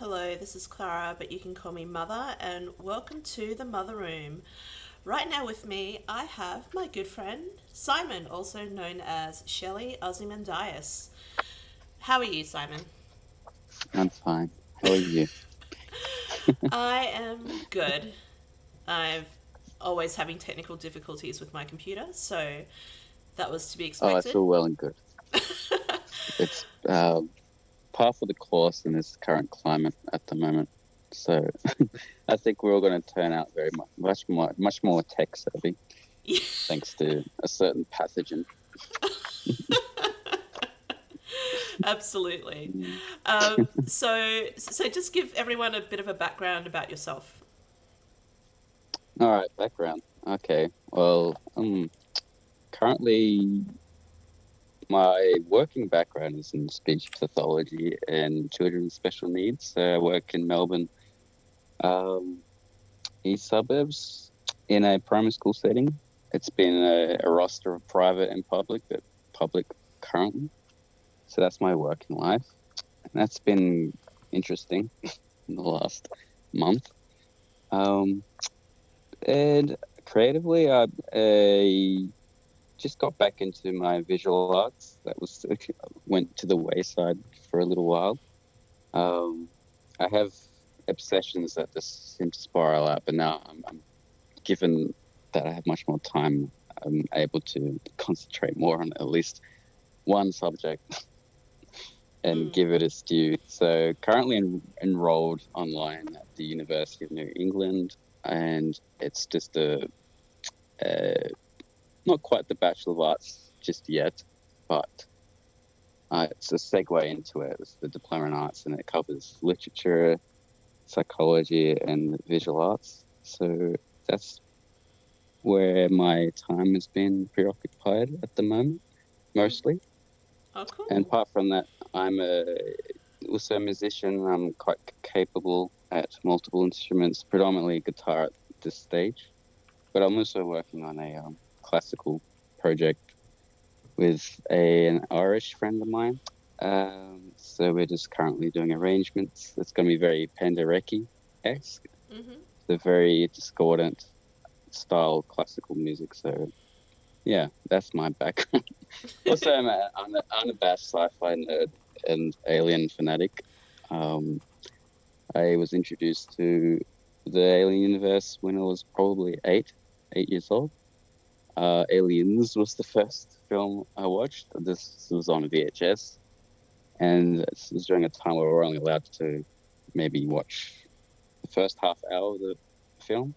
Hello, this is Clara, but you can call me Mother, and welcome to the Mother Room. Right now with me, I have my good friend Simon, also known as Shelleyozymandias. How are you, Simon? I'm fine. How are you? I am good. I'm always having technical difficulties with my computer, so that was to be Oh, expected. it's all well and good. It's par for the course in this current climate at the moment. So I think we're all going to turn out very much more tech savvy, thanks to a certain pathogen. Absolutely. Mm. So just give everyone a bit of a background about yourself. All right, background. Okay. Well, currently my working background is in speech pathology and children with special needs. So I work in Melbourne, um, east suburbs, in a primary school setting. It's been a roster of private and public, but public currently. So that's my working life. And that's been interesting in the last month. Um, and creatively, I just got back into my visual arts. That was went to the wayside for a little while. Um, I have obsessions that just seem to spiral out, but now I'm given that I have much more time, I'm able to concentrate more on at least one subject and Mm. give it its due. So currently enrolled online at the University of New England, and it's just a not quite the Bachelor of Arts just yet, but it's a segue into it. It's the Diploma in Arts, and it covers literature, psychology, and visual arts. So that's where my time has been preoccupied at the moment, Mm. mostly. Oh, And cool. apart from that, I'm also a musician. I'm quite capable at multiple instruments, predominantly guitar at this stage. But I'm also working on a classical project with an Irish friend of mine. So we're just currently doing arrangements. It's going to be very Penderecki-esque, Hmm. the very discordant style classical music. So yeah, that's my background. Also, I'm an unabashed sci-fi nerd and alien fanatic. Um, I was introduced to the alien universe when I was probably 8 years old. Aliens was the first film I watched. This was on VHS, and this was during a time where we were only allowed to maybe watch the first half hour of the film.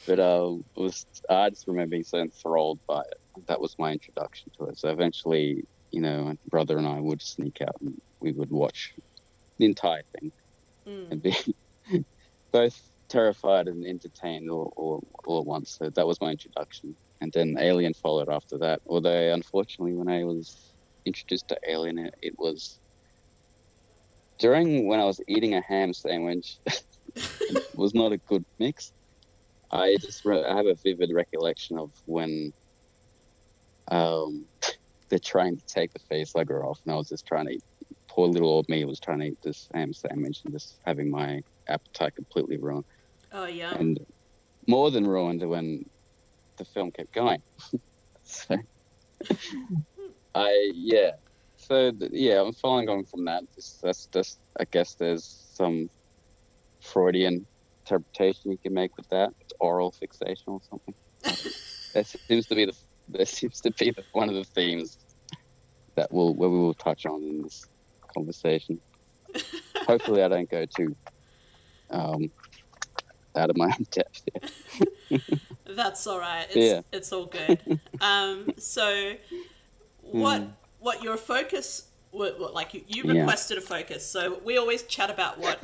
But I just remember being so enthralled by it. That was my introduction to it. So eventually, my brother and I would sneak out and we would watch the entire thing Mm. and be both terrified and entertained all at once. So that was my introduction. And then Alien followed after that. Although unfortunately, when I was introduced to Alien, it was during when I was eating a ham sandwich. It was not a good mix. I have a vivid recollection of when um they're trying to take the facehugger off, and I was just trying to eat. Poor little old me was trying to eat this ham sandwich and just having my appetite completely ruined, Oh, yum. and more than ruined when the film kept going. So yeah. So yeah, I'm following on from that. That's just I guess there's some Freudian interpretation you can make with that. It's oral fixation or something. That seems to be one of the themes that where we will touch on in this conversation. Hopefully, I don't go too um, out of my own depth here. That's all right. It's Yeah. it's all good. So what Mm, what your focus what like you yeah. requested a focus. So we always chat about what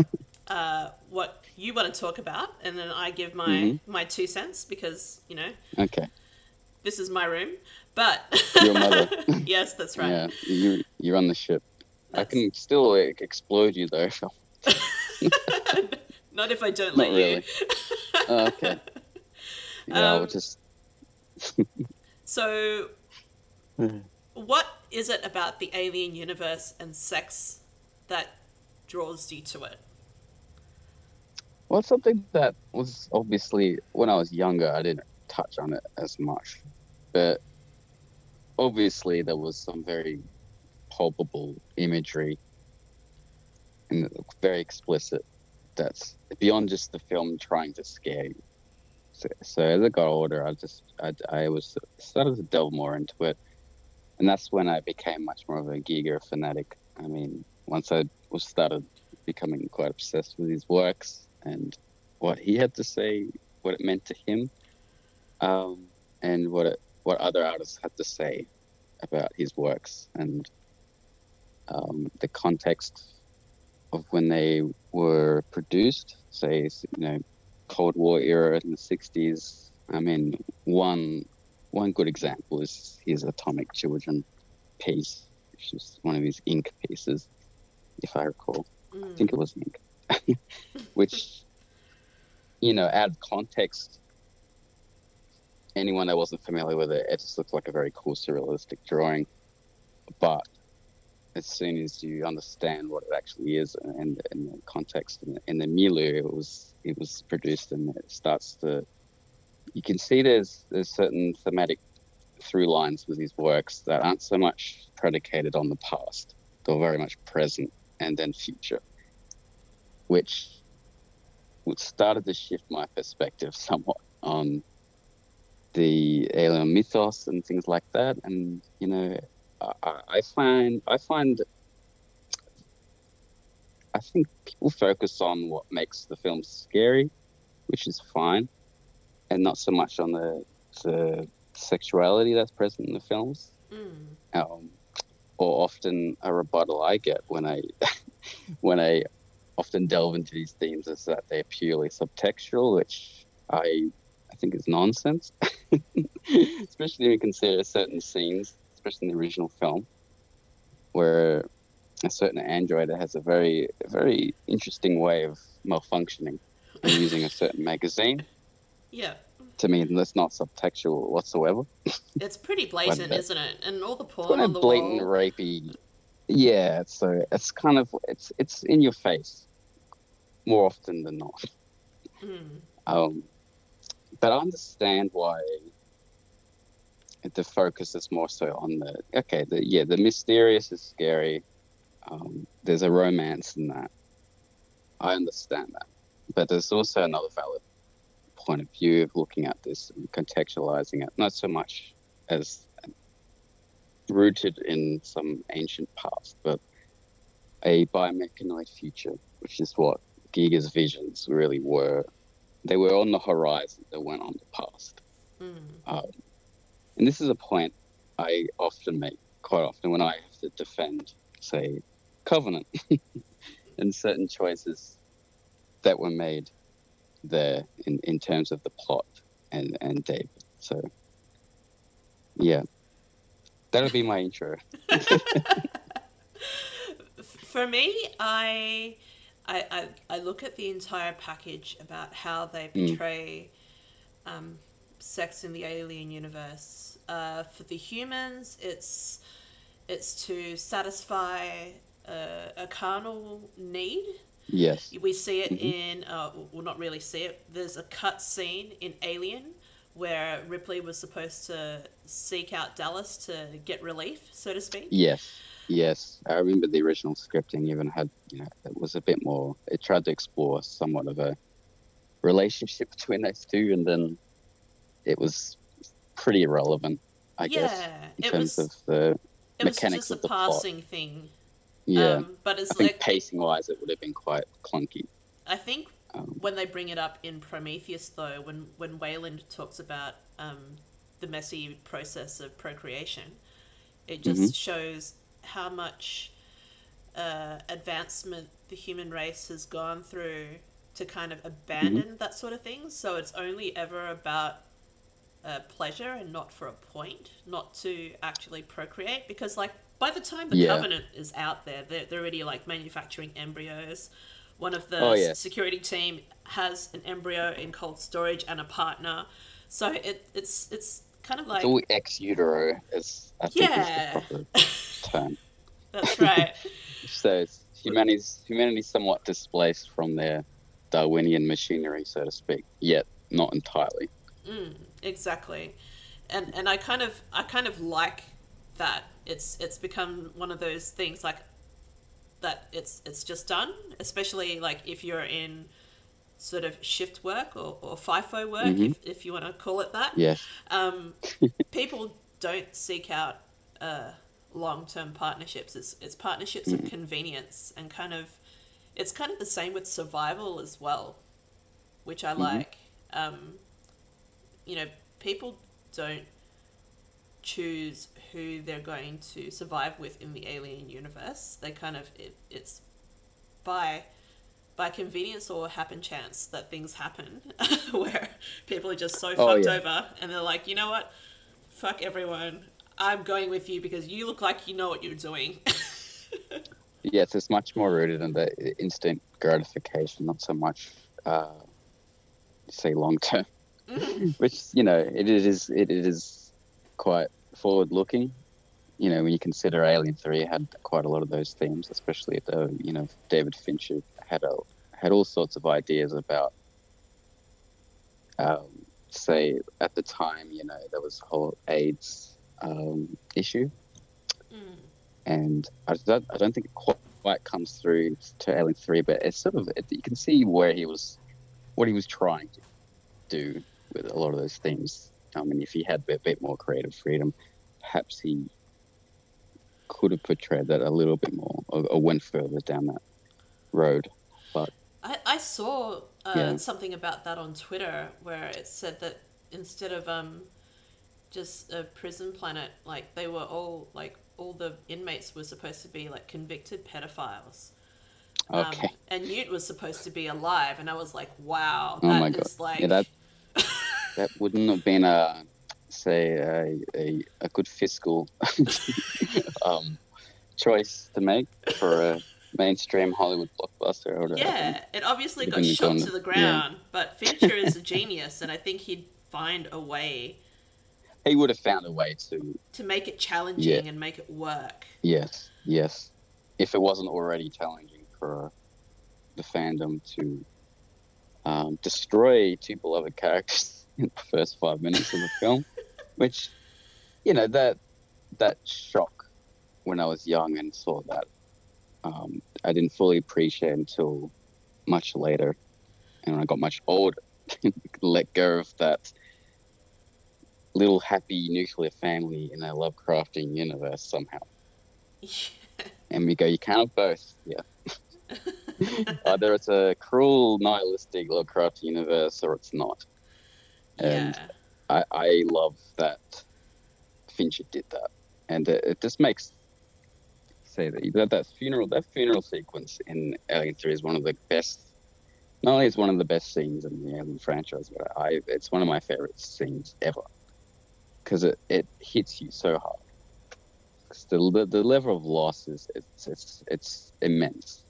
you want to talk about, and then I give my Hmm. my 2 cents because Okay. this is my room. But Your mother. yes, that's right. Yeah. You run the ship. I That's can still explode you though. not if I don't Not let you. really. Okay. Yeah. I'll um, just. so what is it about the alien universe and sex that draws you to it? Well, it's something that was obviously when I was younger, I didn't touch on it as much, but obviously there was some very palpable imagery and very explicit that's beyond just the film trying to scare you. So as I got older, I was started to delve more into it, and that's when I became much more of a Giger fanatic. I mean, once I was started becoming quite obsessed with his works and what he had to say, what it meant to him, and what other artists had to say about his works, and the context of when they were produced, say, Cold War era in the 60s. I mean, one good example is his Atomic Children piece, which is one of his ink pieces, if I recall. I think it was ink, which, out of context, anyone that wasn't familiar with it, it just looked like a very cool surrealistic drawing. But as soon as you understand what it actually is and the context and the milieu it was produced in, it starts to you can see there's certain thematic through lines with these works that aren't so much predicated on the past. They're very much present and then future, which started to shift my perspective somewhat on the alien mythos and things like that. And I find I think people focus on what makes the film scary, which is fine, and not so much on the sexuality that's present in the films. Mm. Um, or often a rebuttal I get when I often delve into these themes is that they're purely subtextual, which I think is nonsense. Especially when you consider certain scenes, especially in the original film, where a certain android has a very interesting way of malfunctioning and using a certain magazine. Yeah. To me, that's not subtextual whatsoever. It's pretty But blatant, that isn't it? And all the it's porn kind on of the blatant wall. rapey. Yeah, so it's kind of it's in your face more often than not. Mm. Um, but I understand why the focus is more so on the mysterious is scary. There's a romance in that. I understand that, but there's also another valid point of view of looking at this and contextualizing it, not so much as rooted in some ancient past, but a biomechanoid future, which is what Giga's visions really were. They were on the horizon, they weren't on the past. Mm. Um, and this is a point I often make, quite often, when I have to defend, say, Covenant and certain choices that were made there in terms of the plot and David. So, yeah, that'll be my intro. For me, I look at the entire package about how they Mm, portray um, sex in the alien universe. For the humans, it's to satisfy a carnal need. yes. We see it Hmm. in, well, not really see it. There's a cut scene in Alien where Ripley was supposed to seek out Dallas to get relief, so to speak. Yes. Yes. I remember the original scripting even had, it was a bit more, it tried to explore somewhat of a relationship between those two, and then it was pretty irrelevant, I guess, Yeah, in terms of the it was mechanics just a of the plot. passing thing. Yeah. But I it's think like pacing wise, it would have been quite clunky. I think Um, when they bring it up in Prometheus, though, when Wayland talks about the messy process of procreation, it mhm, just shows how much advancement the human race has gone through to kind of mhm. abandon that sort of thing. So it's only ever about pleasure and not for a point, not to actually procreate. Because, like, by the time the Yeah. Covenant is out there, they're already like manufacturing embryos. One of Oh, the yes. security team has an embryo in cold storage and a partner. So it's kind of It's like, all ex utero, as I think is the yeah, proper term. that's right. So humanity's somewhat displaced from their Darwinian machinery, so to speak, yet not entirely. Exactly. And I kind of like that. It's become one of those things like that it's just done, especially like if you're in sort of shift work or FIFO work, Hmm. if you want to call it that. Yes. Um, People don't seek out uh, long term partnerships. It's partnerships of Mm-hmm. convenience and it's kind of the same with survival as well, which I Mm-hmm. like. Um, you know, people don't choose who they're going to survive with in the alien universe. They kind of it's by by convenience or happen chance that things happen where people are just so Oh fucked yeah. over and they're like, you know what, fuck everyone. I'm going with you because you look like you know what you're doing. Yes, it's much more rooted in the instant gratification, not so much say long term. Which, it is quite forward looking. When you consider Alien 3 had quite a lot of those themes, especially David Fincher had a had all sorts of ideas about um say at the time, there was a whole AIDS issue, Mm. and I don't think it quite comes through to Alien 3, but it's sort of you can see what he was trying to do with a lot of those themes. I mean, if he had a bit more creative freedom, perhaps he could have portrayed that a little bit more, or went further down that road. But I saw yeah, something about that on Twitter where it said that instead of just a prison planet, like they were all like all the inmates were supposed to be like convicted pedophiles. okay. And Newt was supposed to be alive, and I was like, wow, Oh my that God, is yeah, like, that wouldn't have been say a good fiscal um choice to make for a mainstream Hollywood blockbuster. yeah, it obviously Would have got been shot gone. to the Yeah, ground, but Fincher is a genius, and I think he'd find a way he would have found a way to. to make it Yeah, challenging and make it work. yes, yes. If it wasn't already challenging for the fandom to destroy two beloved characters in the first 5 minutes of the film, which that shock when I was young and saw that, I didn't fully appreciate until much later, and when I got much older, let go of that little happy nuclear family in a Lovecraftian universe somehow, and we go, you can't have both. Yeah, either it's a cruel, nihilistic Lovecraft universe or it's not, and Yeah. I love that Fincher did that, and it just makes say that funeral sequence in Alien 3 is one of the best. Not only is one of the best scenes in the Alien franchise, but it's one of my favorite scenes ever because it hits you so hard. 'Cause the level of loss is it's immense.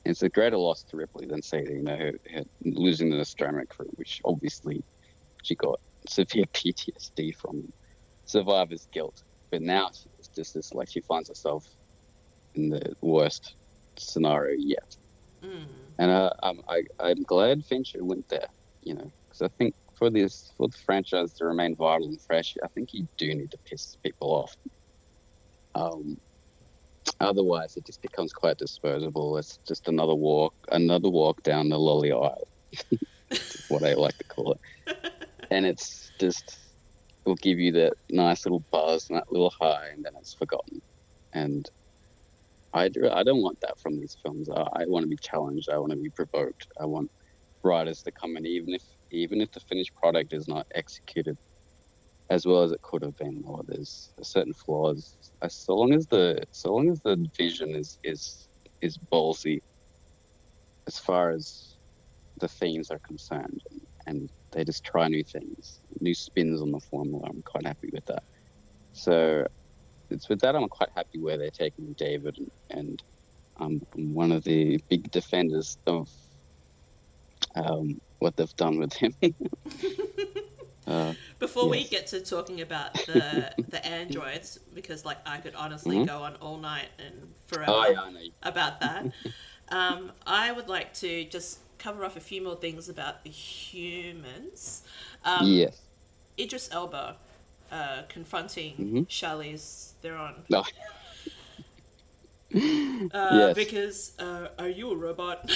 It's a greater loss to Ripley than say her losing the Nostromo crew, which obviously she got severe PTSD from survivor's guilt. But now it's just this like she finds herself in the worst scenario yet. Mm. And I'm glad Fincher went there, because I think for the franchise to remain vital and fresh, I think you do need to piss people off. Um, Otherwise, it just becomes quite disposable. It's just another walk down the lolly aisle, is what I like to call it. And it'll give you that nice little buzz and that little high, and then it's forgotten. And I don't want that from these films. I want to be challenged. I want to be provoked. I want writers to come in, even if the finished product is not executed as well as it could have been, or there's certain flaws. So long as the vision is ballsy as far as the themes are concerned, and they just try new things, new spins on the formula. I'm quite happy with that. So it's with that I'm quite happy where they're taking David, and I'm one of the big defenders of what they've done with him. uh, Before we yes. get to talking about the androids, because like I could honestly Hmm. go on all night and Oh forever yeah, I know. about that. I would like to just cover off a few more things about the humans. Um, Yes. Idris Elba confronting Mm-hmm. Charlize Theron. No. Yes. Because, are you a robot?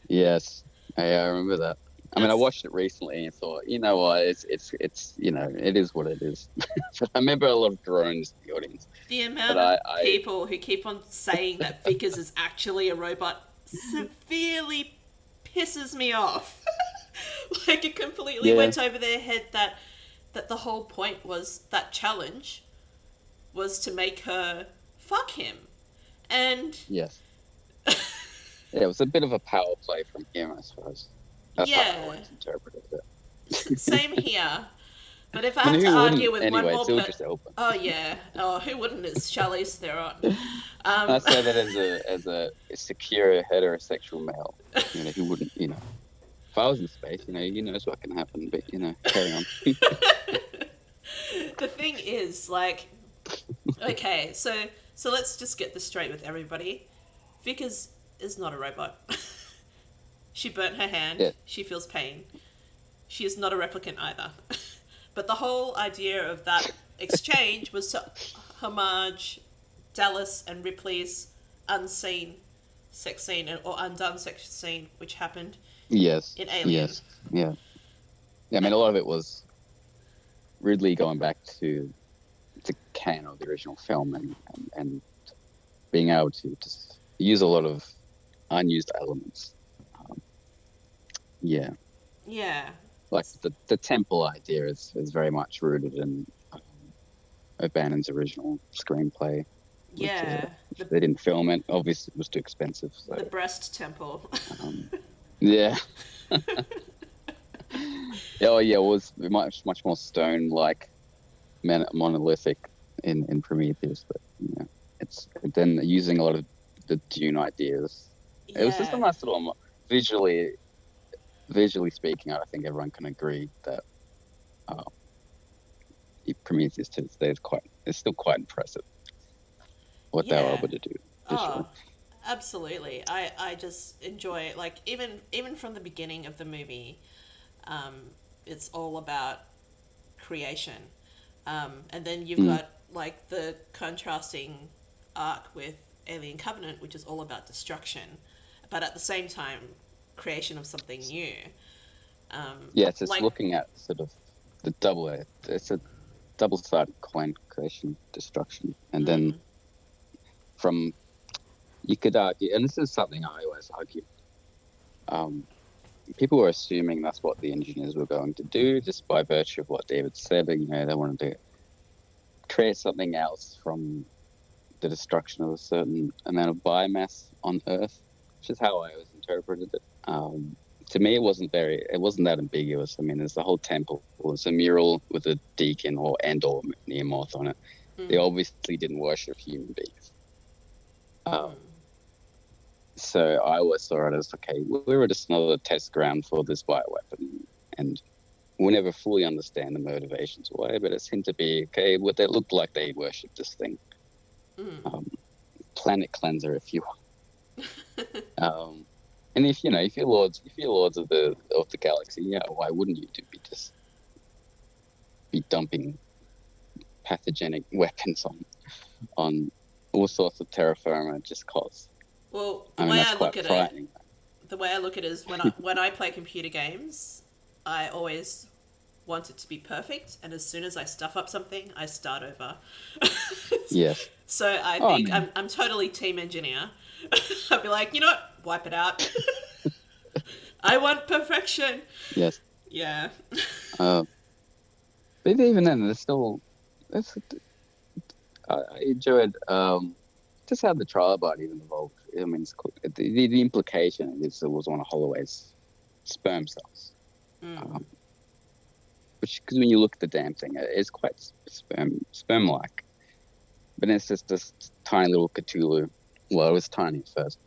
Yes. I remember that. I mean, I That's watched it recently and thought, you know what, it's it is what it is. But I remember a lot of groans in the audience. the But amount of I people who keep on saying that Vickers is actually a robot severely pisses me off. Like it completely yeah, went over their head that the whole point was that challenge was to make her fuck him. And yes. Yeah, it was a bit of a power play from him, I suppose. That's how I yeah, always interpreted it. same here. But if I But had to who argue wouldn't with one anyway? more It's all just open. oh yeah, oh who wouldn't is Charlize Theron. I Um, say that as a secure heterosexual male. Who wouldn't, if I was in space, who knows what can happen, but carry on. the thing is, like, okay, so let's just get this straight with everybody. Vickers is not a robot. She burnt her hand. Yeah. She feels pain. She is not a replicant either. But the whole idea of that exchange was to homage Dallas and Ripley's unseen sex scene or undone sex scene, which happened Yes. in Alien. Yes. Yeah. Yeah. I mean, a lot of it was Ridley going back to the canon of the original film and being able to just use a lot of unused elements. Um, yeah. Yeah, Like the temple idea is very much rooted in O'Bannon's original screenplay, which yeah, which they didn't film it. Obviously, it was too expensive. So the breast temple. um, yeah, oh yeah, it was much more stone like monolithic in Prometheus, but it's then using a lot of the Dune ideas. It was just a Yeah, nice little visually visually speaking. I think everyone can agree that uh, Prometheus to this day is still quite impressive what they were yeah. able to do visually. Oh, absolutely. I just enjoy it. Like even from the beginning of the movie, um, it's all about creation. And then you've Mm, got like the contrasting arc with Alien Covenant, which is all about destruction, but at the same time, creation of something new. yeah, it's just Like, looking at sort of the double. It's a double-sided coin: creation, destruction, and then mm, from you could argue, and this is something I always argue. Um, People were assuming that's what the engineers were going to do, just by virtue of what David said. They wanted to create something else from the destruction of a certain amount of biomass on Earth, which is how I always interpreted it. To me, it wasn't that ambiguous. I mean, there's the whole temple. It's a mural with a deacon or Nehemoth on it. They mm, obviously didn't worship human beings. Um, mm, so I always saw it as, okay, we were just another test ground for this bioweapon, and we'll never fully understand the motivations why, but it seemed to be okay. What they looked like they worshipped this thing, mm. um, planet cleanser, if you Um, and if you're lords of the galaxy, yeah, why wouldn't you be just be dumping pathogenic weapons on all sorts of terra firma just cause? Well, I mean, that's quite frightening. the way I look at it is when I play computer games, I always want it to be perfect, and as soon as I stuff up something, I start over. Yes. So I Oh, I think mean, I'm totally team engineer. I'd be like, you know what? Wipe it out. I want perfection. yes. Yeah. Uh, but even then, there's still. That's, I enjoyed just how the trial body even evolved. I mean, it's cool. The implication is it was one of Holloway's sperm cells. Mm. Um, which, because when you look at the damn thing, it is quite sperm like. But it's just this tiny little Cthulhu. Well, it was tiny at first.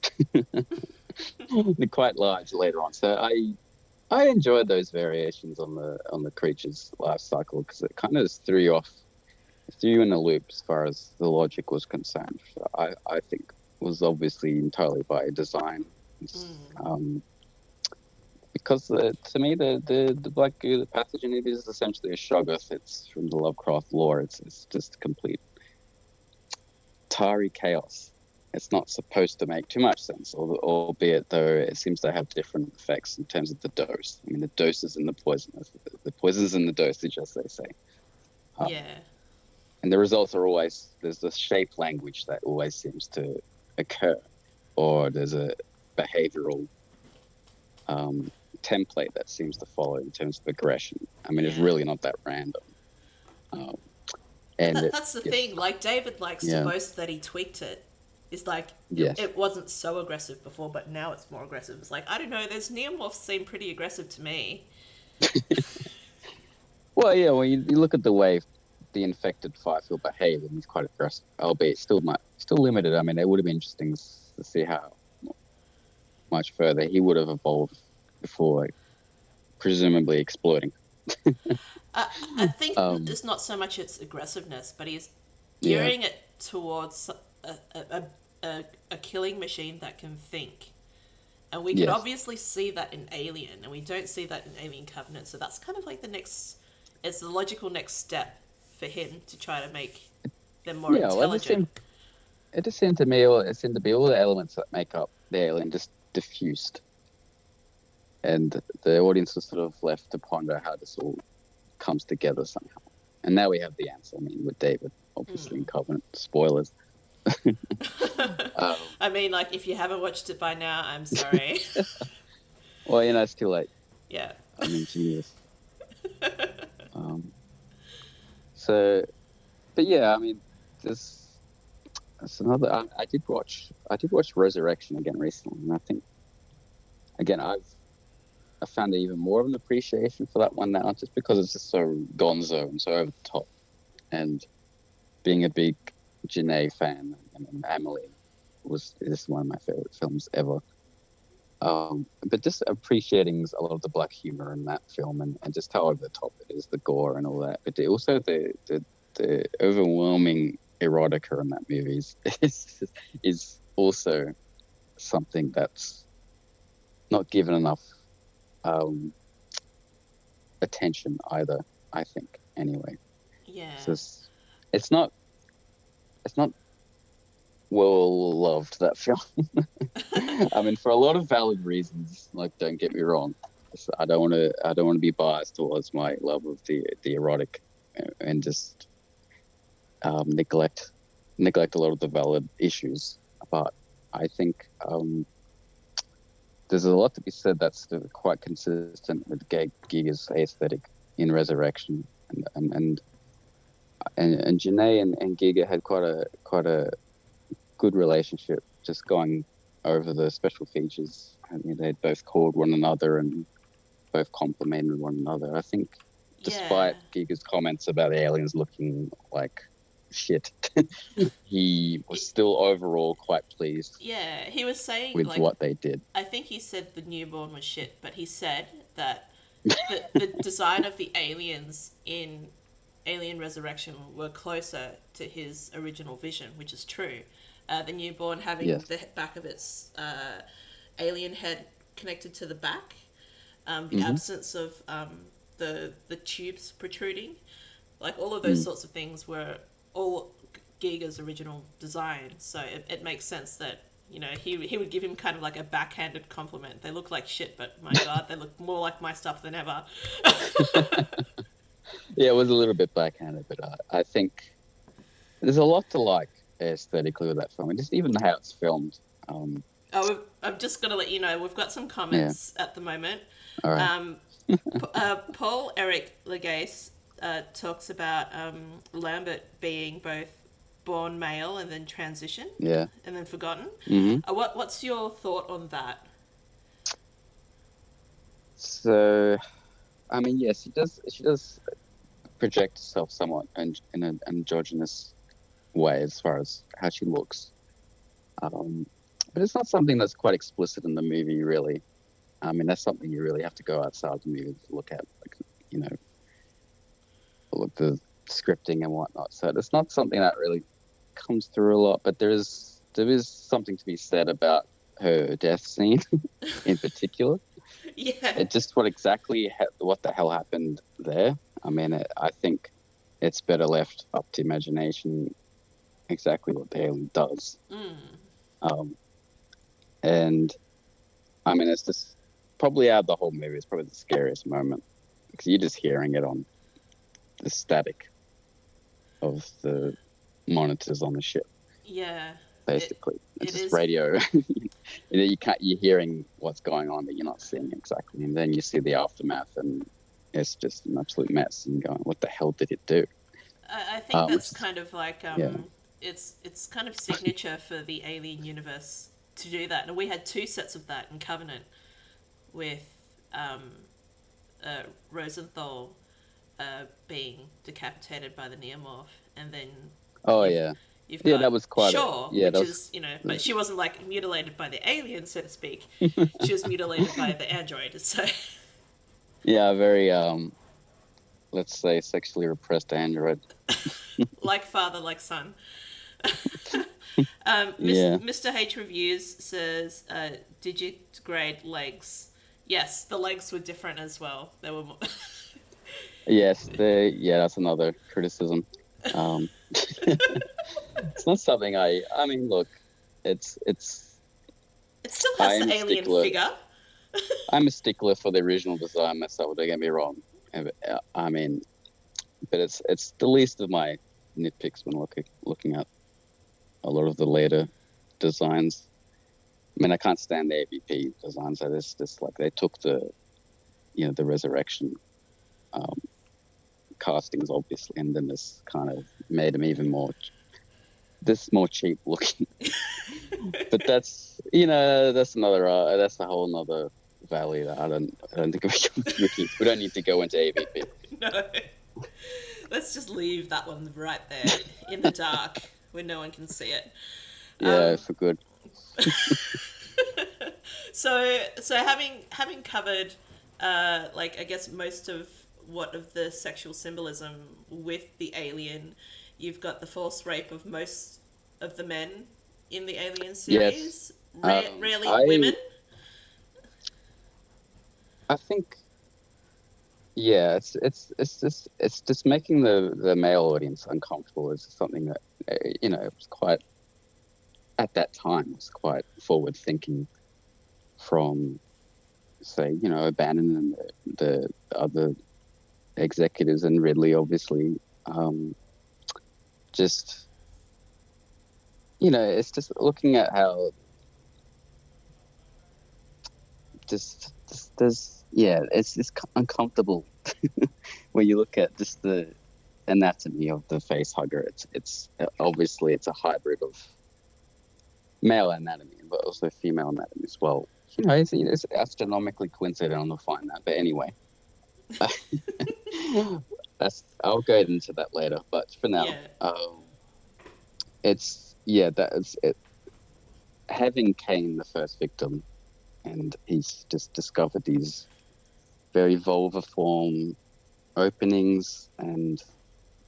They're quite large later on. So I enjoyed those variations on the creature's life cycle because it kind of just threw you off threw you in a loop as far as the logic was concerned. I think was obviously entirely by design. Mm, Um, because to me, the black goo, the pathogen, it is essentially a shoggoth. It's from the Lovecraft lore. It's just complete tarry chaos. It's not supposed to make too much sense, albeit though it seems to have different effects in terms of the dose. I mean, the dose is in the poison, the poison's in the dosage, as they say. Um, yeah, and the results are always there's the shape language that always seems to occur, or there's a behavioral um, template that seems to follow in terms of aggression. I mean, it's yeah. really not that random. Um, But and that's the it, thing. Like David likes to yeah, boast that he tweaked it. It's like yes. it wasn't so aggressive before, but now it's more aggressive. It's like I don't know. Those neomorphs seem pretty aggressive to me. Well, yeah, when you look at the way the infected fight will behave, and he's quite aggressive, albeit still limited. I mean, it would have been interesting to see how much further he would have evolved before presumably exploding. I think Um, it's not so much its aggressiveness, but he's yeah, gearing it towards a killing machine that can think. And we can yes, obviously see that in Alien, and we don't see that in Alien Covenant. So that's kind of like the next, it's the logical next step for him to try to make them more yeah. Well, intelligent. it just seemed to me, or it seemed to be all the elements that make up the alien just diffused, and the audience was sort of left to ponder how this all comes together somehow. And now we have the answer. I mean, with David, obviously in Mm. Covenant. Spoilers. Um, I mean, like, if you haven't watched it by now, I'm sorry. well, it's too late. Yeah. I mean, Jesus. Um, so, but yeah, I mean, there's, there's another. I did watch Resurrection again recently, and I think again I found even more of an appreciation for that one now, just because it's just so gonzo and so over the top. And being a big Janae fan and Amelie was is one of my favorite films ever. But just appreciating a lot of the black humor in that film and just how over the top it is, the gore and all that. But also the overwhelming erotica in that movie is also something that's not given enough um, attention either. I think anyway. Yeah. So it's not it's not well loved, that film. I mean, for a lot of valid reasons. Like, don't get me wrong. I don't want to be biased towards my love of the erotic and just neglect a lot of the valid issues. But I think there's a lot to be said that's quite consistent with Giga's aesthetic in Resurrection, and Janae and Giga had quite a good relationship, just going over the special features. I mean, they both called one another and both complimented one another. I think, Yeah. despite Giga's comments about the aliens looking like shit, he was still overall quite pleased Yeah. He was saying, with like, what they did. I think he said the newborn was shit, but he said that the design of the aliens in Alien Resurrection were closer to his original vision, which is true. The newborn having Yes. the back of its alien head connected to the back, the Mm-hmm. absence of the tubes protruding, like all of those Mm. sorts of things were all Giga's original design. So it makes sense that he would give him kind of like a backhanded compliment. They look like shit, but my god, they look more like my stuff than ever. Yeah, it was a little bit backhanded, but I think there's a lot to like aesthetically with that film, and just even how it's filmed. Um, I'm just gonna let you know we've got some yeah, comments at the moment. all right. Um, Paul Eric Legace talks about Lambert being both born male and then transitioned Yeah. and then forgotten. Hmm. What's your thought on that? So, I mean, yes, she does project herself somewhat in an androgynous way as far as how she looks. Um, but it's not something that's quite explicit in the movie, really. I mean, that's something you really have to go outside the movie to look at. Like, you know, look scripting and whatnot. So it's not something that really comes through a lot, but there is something to be said about her death scene in particular. Yeah. It just what the hell happened there. I mean, I think it's better left up to imagination exactly what the alien does. Mm. Um, and I mean, it's just probably out of the whole movie, it's probably the scariest moment because you're just hearing it on the static of the monitors on the ship, Yeah. It basically. It's it just is. radio. You're hearing what's going on, but you're not seeing exactly. And then you see the aftermath, and it's just an absolute mess. And going, what the hell did it do? I think Which that's is, kind of like yeah. it's kind of signature for the Alien universe to do that, and we had two sets of that in Covenant with um, Rosenthal being decapitated by the neomorph, and then Oh you've yeah, you've yeah. got That was quite a Shaw, yeah. which That was is but she wasn't like mutilated by the alien, so to speak. She was mutilated by the android. So, yeah, very let's say sexually repressed android. like father, like son. Yeah. Mr. H Reviews says, "Digigrade legs." Yes, the legs were different as well. They were more Yes. That's another criticism. Um, it's not something I mean, look, it's it still has I'm the a alien stickler. figure. I'm a stickler for the original design myself. Don't get me wrong. I mean, but it's the least of my nitpicks when looking at a lot of the later designs. I mean, I can't stand the AVP designs. So it's just like they took the resurrection um, castings, obviously, and then this kind of made them even more cheap looking. But that's a whole another valley that I don't think we don't need to go into AVP. No, let's just leave that one right there in the dark where no one can see it. Yeah, Um, for good. so having covered, like I guess most of what of the sexual symbolism with the alien, you've got the forced rape of most of the men in the Alien Yes. series. Um, Rarely women. I I think it's just making the male audience uncomfortable is something that was quite at that time was quite forward thinking from say O'Bannon and the other executives and Ridley obviously um, just it's just looking at how just there's it's uncomfortable when you look at just the anatomy of the face hugger. It's obviously it's a hybrid of male anatomy, but also female anatomy as well. It's astronomically coincidental to find that. But anyway, I'll go into that later. But for now, Yeah. it's yeah, that's it. Having Kane the first victim, and he's just discovered these very vulviform openings, and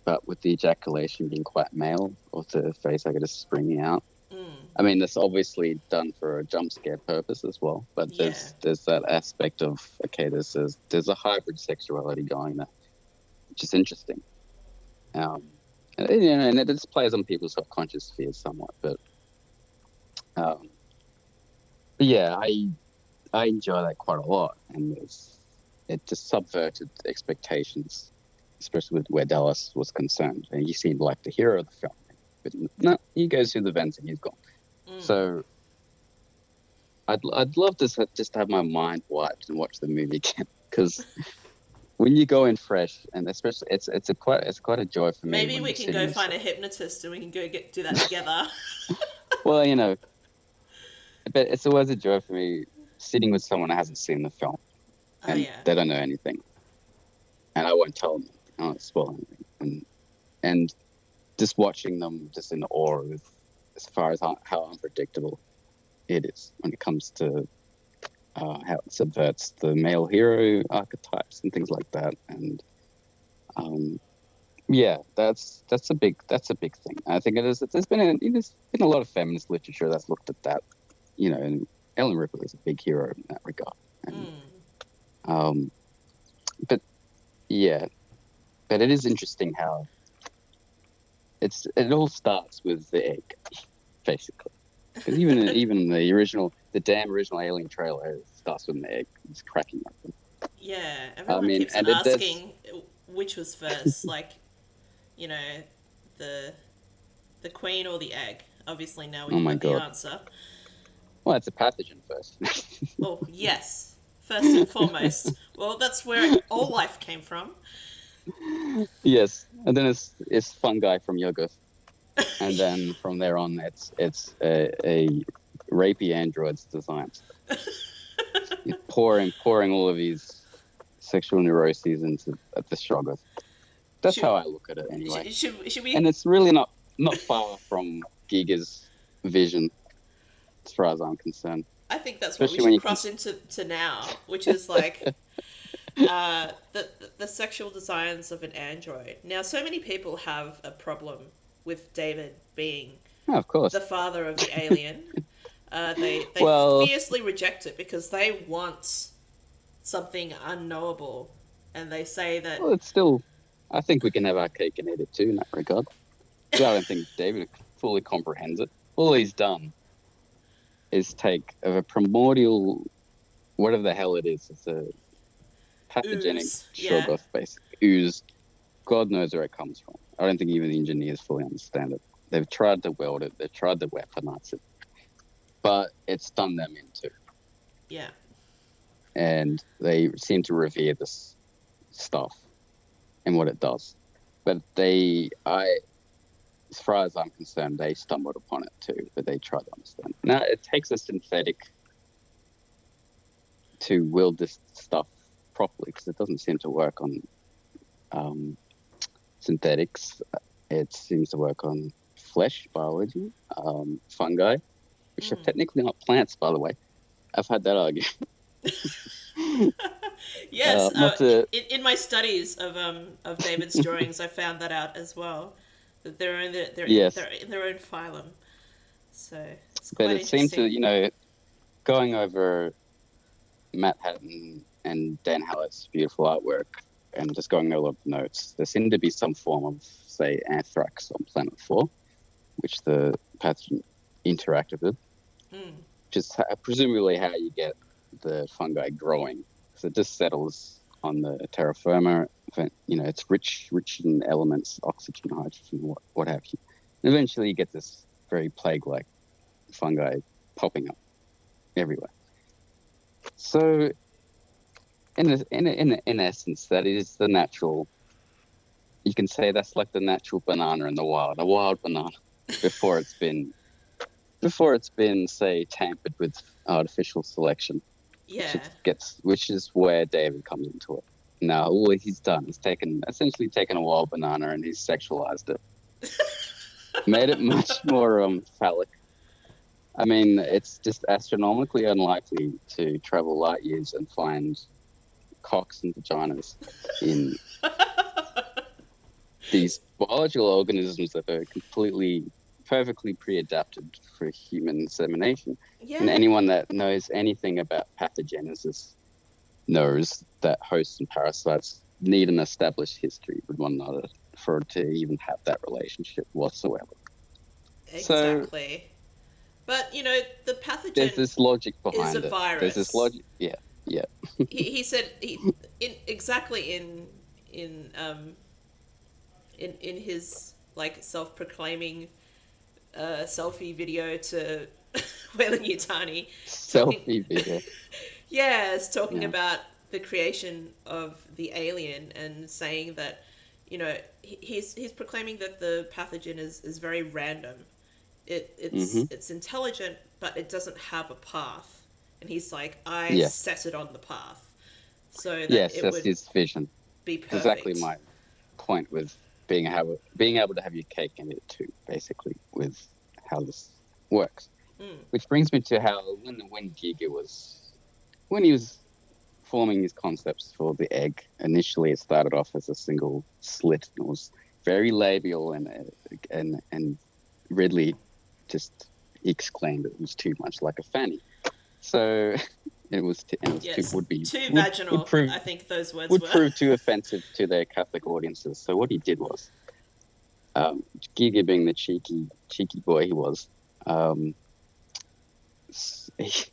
but with the ejaculation being quite male, or the face I just springing out. Mm, I mean, that's obviously done for a jump scare purpose as well, but yeah. there's that aspect of okay, there's a hybrid sexuality going there, which is interesting. Um, and it just plays on people's subconscious fears somewhat, um, but yeah, I enjoy that quite a lot, and it just subverted expectations, especially with where Dallas was concerned, and he seemed like the hero of the film, but no, he goes through the vents and he's gone. Mm. So I'd love to just have my mind wiped and watch the movie again because when you go in fresh, and especially it's quite a joy for me Maybe when we you're can sitting go with find a hypnotist and we can go do that together. well, but it's always a joy for me sitting with someone who hasn't seen the film Oh and yeah. they don't know anything, and I won't tell them, I won't spoil anything, and just watching them just in awe of as far as how unpredictable it is when it comes to how it subverts the male hero archetypes and things like that, and um, Yeah, that's a big thing. I think it is. There's been a lot of feminist literature that's looked at that. And Ellen Ripley is a big hero in that regard. And Mm. um, but yeah, but it is interesting how it all starts with the egg, basically. Because even the damn original Alien trailer starts with an egg. It's cracking open. Yeah, I everyone mean, keeps and there's asking which was first, like, you know, the the queen or the egg. Obviously, now oh we've my got the God. answer. Well, it's a pathogen first. Oh, yes. First and foremost. Well, that's where all life came from. Yes, and then it's fungi from yogurt, and then from there on, it's a rapey android's designs. It's pouring all of these sexual neuroses into the sugar. That's should, how I look at it anyway. should And we? it's really not far from Giga's vision, as far as I'm concerned. I think that's what we Especially when should you can. cross into to now, which is like the sexual designs of an android. Now, so many people have a problem with David being Oh, of the course. father of the alien. They Well, fiercely reject it because they want something unknowable, and they say that well, it's still. I think we can have our cake and eat it too in that regard. Because I don't think David fully comprehends it. All he's done is take of a primordial, whatever the hell it is. It's a pathogenic ooze, yeah, Shoggoth basic ooze. God knows where it comes from. I don't think even the engineers fully understand it. They've tried to weld it, they've tried to weaponize it, but it's done them in too. yeah, And they seem to revere this stuff and what it does. But as far as I'm concerned, they stumbled upon it too, but they tried to understand. Now, it takes a synthetic to wield this stuff properly because it doesn't seem to work on um, synthetics. It seems to work on flesh biology, fungi, which are mm. technically not plants, by the way. I've had that argument. Yes. Not to, In my studies of David's drawings, I found that out as well. That yes, they're in their own phylum. So it's but quite it seemed to, interesting. going over Matt Hatton and Dan Hallett's beautiful artwork and just going over the notes, there seemed to be some form of, say, anthrax on Planet 4, which the pathogen interacted with, Mm. which is presumably how you get the fungi growing. Because it just settles on the terra firma. It's rich in elements, oxygen, hydrogen, what have you. And eventually you get this very plague-like fungi popping up everywhere. So in essence, that is the natural. You can say that's like the natural banana in the wild, a wild banana, before it's been say tampered with artificial selection, Yeah. which is where David comes into it. Now, all he's done is essentially taken a wild banana and he's sexualized it, made it much more phallic. I mean, it's just astronomically unlikely to travel light years and find cocks and vaginas in these biological organisms that are perfectly pre-adapted for human insemination. And Yeah. anyone that knows anything about pathogenesis knows that hosts and parasites need an established history with one another for it to even have that relationship whatsoever. So Exactly. But the there's pathogen this logic is a behind it. There's this virus. logic. Yeah, yeah. He said in exactly in his like self-proclaiming selfie video to Wayland Yutani talking Selfie video. yes, talking Yeah. about the creation of the alien and saying that he's proclaiming that the pathogen is very random. Mm-hmm. It's intelligent, but it doesn't have a path. And he's like, I Yeah. set it on the path so that Yes, it that's would his vision. be It's exactly perfect. my point with being able to have your cake and eat it too, basically, with how this works. Mm. Which brings me to how when Giga when he was forming his concepts for the egg, initially it started off as a single slit. And it was very labial, and Ridley just exclaimed it was too much like a fanny. So it was too Yes, too vaginal, I think those words would were. prove too offensive to their Catholic audiences. So what he did was, Giga being the cheeky boy he was, um, His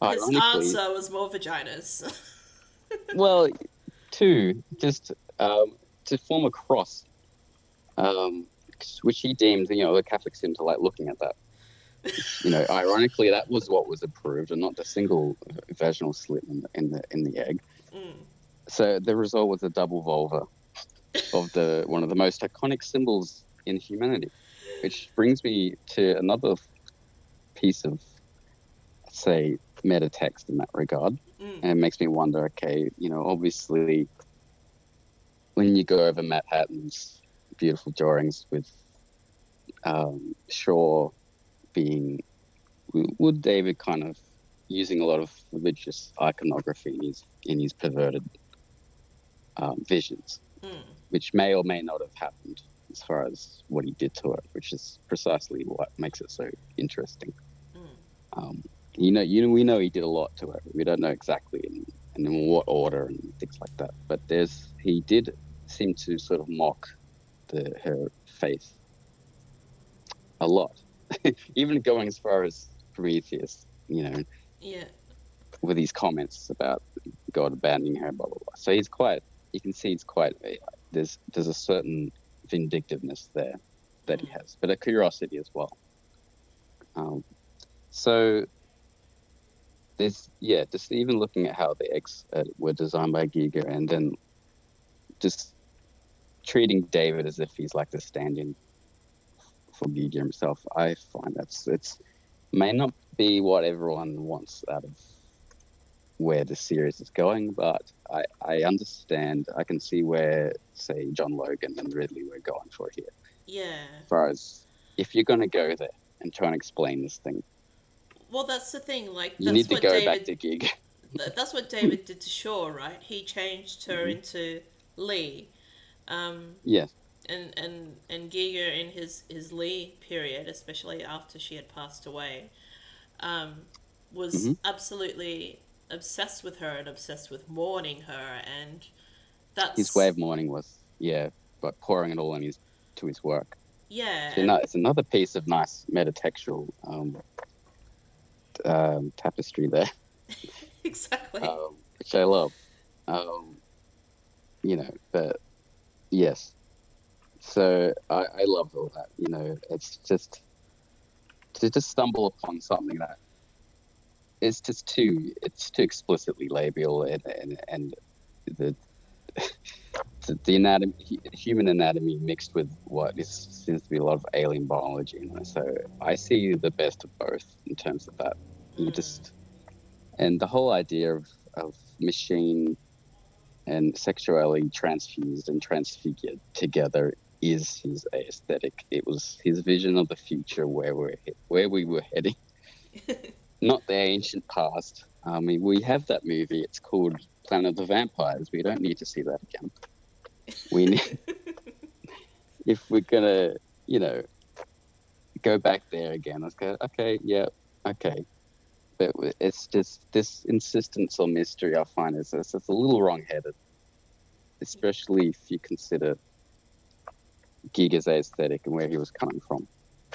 ironically, answer was more vaginas. well, two, just to form a cross, um, which he deemed, the Catholics seemed to like looking at that. Which, ironically, that was what was approved, and not the single vaginal slit in the egg. Mm. So the result was a double vulva of the one of the most iconic symbols in humanity, which brings me to another piece of, say, meta text in that regard. Mm. And it makes me wonder, okay, obviously when you go over Matt Hatton's beautiful drawings with Shaw being, would David kind of using a lot of religious iconography in his perverted visions, Mm. which may or may not have happened as far as what he did to it, which is precisely what makes it so interesting. Mm. Um, we know he did a lot to it. We don't know exactly and in what order and things like that. But he did seem to sort of mock her faith a lot, even going as far as Prometheus, Yeah. with his comments about God abandoning her, blah blah blah. So you can see it's quite. There's a certain vindictiveness there that he Mm. has, but a curiosity as well. Um, so just even looking at how the eggs were designed by Giger, and then just treating David as if he's like the stand-in for Giger himself. I find it's may not be what everyone wants out of where the series is going, but I understand. I can see where, say, John Logan and Ridley were going for here. Yeah. As far as if you're going to go there and try and explain this thing, Well, that's the thing. Like, you need to go back to Gig. That's what David did to Shaw, right? He changed her Hmm. into Lee. Um, Yes. and Giger in his Lee period, especially after she had passed away, um, was Hmm. absolutely obsessed with her and obsessed with mourning her, and His way that's of mourning was, but pouring it all to his work. yeah, So, no, and it's another piece of nice metatextual tapestry there, exactly. which I love. But yes, so I love all that. It's just to just stumble upon something that it's too explicitly labial, and the the anatomy, human anatomy mixed with what seems to be a lot of alien biology. So I see the best of both in terms of that. You Mm, just and the whole idea of machine and sexuality transfused and transfigured together is his aesthetic. It was his vision of the future where we were heading, not the ancient past. I mean, we have that movie. It's called Planet of the Vampires. We don't need to see that again. We need, if we're gonna, you know, go back there again. Let's go. Okay, yeah, okay. But it's just this insistence on mystery. I find it's a little wrong-headed, especially if you consider Giga's aesthetic and where he was coming from.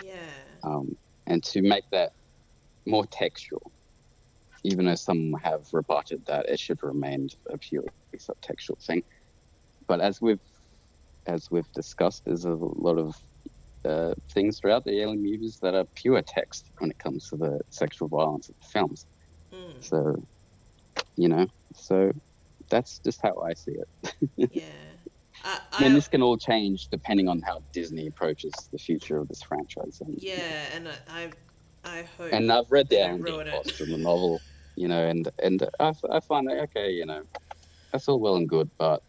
yeah. Um, and to make that more textual, even though some have rebutted that it should remain a purely subtextual thing. But as we've discussed, there's a lot of things throughout the alien movies that are pure text when it comes to the sexual violence of the films. Mm, So you know, so that's just how I see it. yeah. I, I mean, I this can all change depending on how Disney approaches the future of this franchise, yeah, and I hope and I've read they the don't Alan Dean ruin it. Foster, the novel, and I find that okay, that's all well and good, but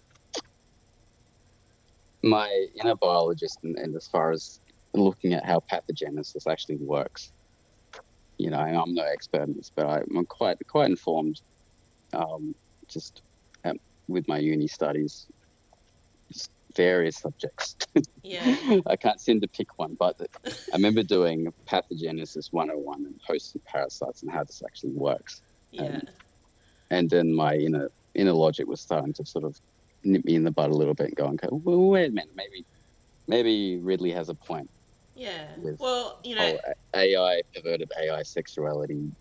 my inner biologist, and as far as looking at how pathogenesis actually works, I'm no expert in this, but I'm quite informed, um, just with my uni studies, various subjects. Yeah. I can't seem to pick one, but I remember doing pathogenesis 101 and hosts and parasites and how this actually works. Yeah. And then my inner logic was starting to sort of nip me in the butt a little bit and going, okay, well, wait a minute, maybe Ridley has a point Yeah. with Well, whole AI, perverted AI sexuality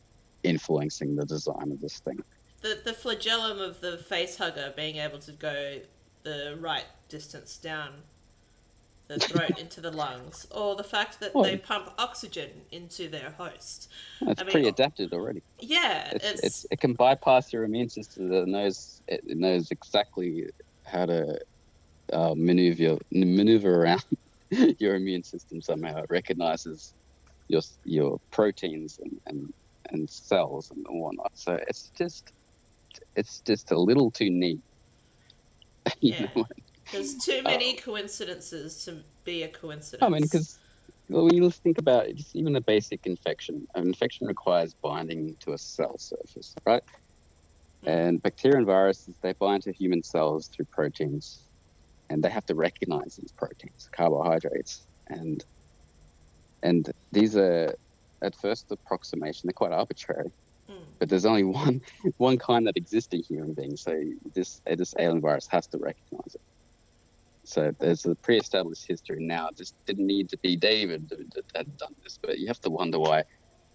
influencing the design of this thing. the flagellum of the face hugger being able to go the right distance down the throat into the lungs, or the fact that Well, they pump oxygen into their host. it's I mean, pre-adapted already. yeah, it's It can bypass your immune system. It knows exactly how to maneuver around your immune system somehow. It recognizes your proteins and cells and whatnot. So it's just a little too neat. You yeah. know. There's too many Um, coincidences to be a I mean, coincidence. because well, when you think about it, just even a basic infection, an infection requires binding to a cell surface, right? Mm. And bacteria and viruses, they bind to human cells through proteins, and they have to recognize these proteins, carbohydrates, and these are at first approximation, they're quite arbitrary. Mm. But there's only one kind that exists in human beings, so this alien virus has to recognize it. So there's a pre-established history now. It just didn't need to be David that had done this, but you have to wonder why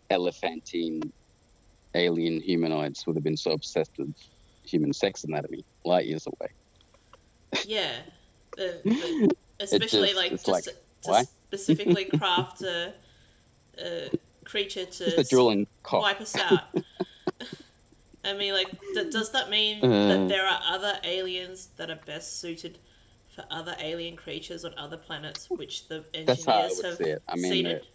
elephantine alien humanoids would have been so obsessed with human sex anatomy light years away. Yeah, the It especially just like it's like to why? specifically craft a creature Just to a drooling cock. wipe us out. I mean, like, does that mean that Uh, there are other aliens that are best suited for other alien creatures on other planets, which the that's how I engineers would have see it. I mean, seeded?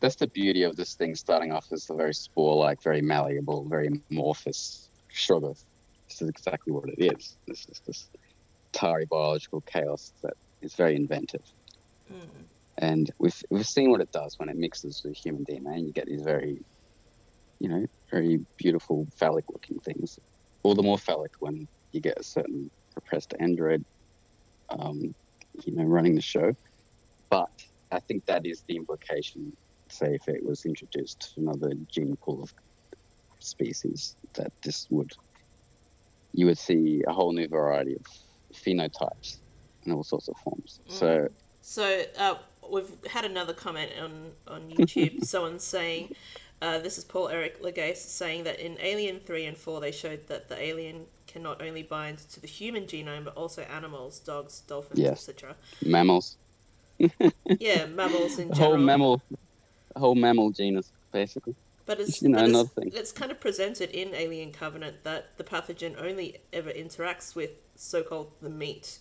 that's the beauty of this thing starting off as a very spore-like, very malleable, very amorphous sugar. This is exactly what it is. This is this tarry biological chaos that is very inventive. Mm. And we've seen what it does when it mixes with human DNA, and you get these very beautiful phallic-looking things. All the more phallic when you get a certain repressed android, um, running the show. But I think that is the implication. Say if it was introduced to another gene pool of species, that you would see a whole new variety of phenotypes and all sorts of forms. Mm. So So we've had another comment on YouTube. Someone saying, this is Paul Eric Legase saying that in Alien 3 and 4 they showed that the alien can not only bind to the human genome but also animals, dogs, dolphins, yes, etc. mammals, Yeah, mammals in the whole general. mammal, the whole mammal genus, basically. But Another thing. it's kind of presented in Alien Covenant that the pathogen only ever interacts with so-called the meat,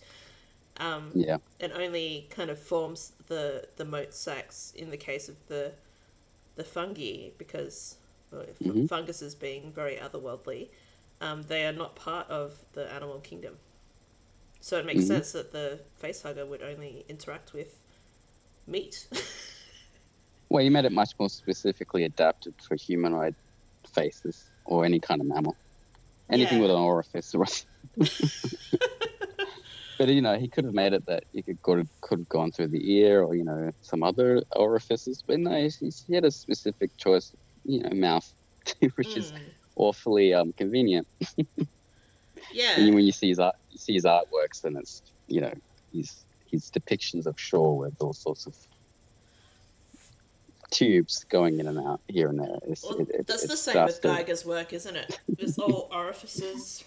Yeah. and only kind of forms the moat sacs in the case of the fungi because Hmm. funguses being very otherworldly, they are not part of the animal kingdom. So it makes Hmm. sense that the facehugger would only interact with meat. Well, you made it much more specifically adapted for humanoid faces or any kind of mammal. Anything Yeah. with an orifice. But he could have made it that you could have gone through the ear or some other orifices. But no, he had a specific choice, mouth, which is Mm. awfully convenient. Yeah. And when you see his artworks, and it's his depictions of Shaw with all sorts of tubes going in and out here and there. Well, that's the It's same with just Geiger's work, isn't it? It's all orifices.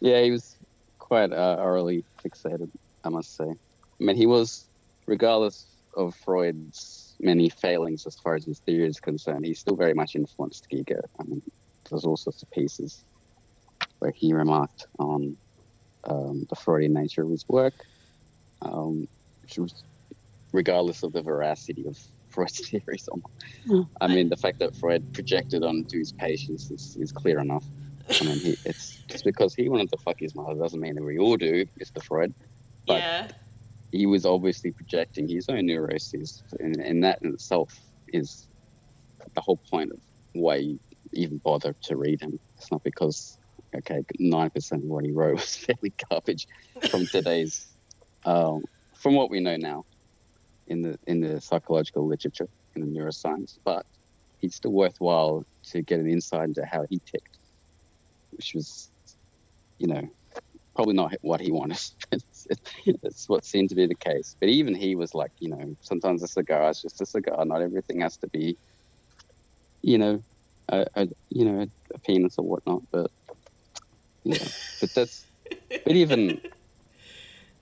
yeah, he was quite orally fixated, I must say. I mean, he was, regardless of Freud's many failings as far as his theory is concerned, he still very much influenced Giger. I mean, there's all sorts of pieces where he remarked on the Freudian nature of his work, which was regardless of the veracity of Freud's theories. I I mean, the fact that Freud projected onto his patients is clear enough. I mean, it's just because he wanted to fuck his mother doesn't mean that we all do, Mr. Freud. But yeah. he was obviously projecting his own neuroses, and that in itself is the whole point of why you even bother to read him. It's not because okay, 9% of what he wrote was fairly garbage from today's, um, from what we know now in the psychological literature in the neuroscience. But it's still worthwhile to get an insight into how he ticked, which was, you know, probably not what he wanted. It's what seemed to be the case. But even he was like, sometimes a cigar is just a cigar. Not everything has to be, you know, a penis or whatnot. But yeah, but that's, but even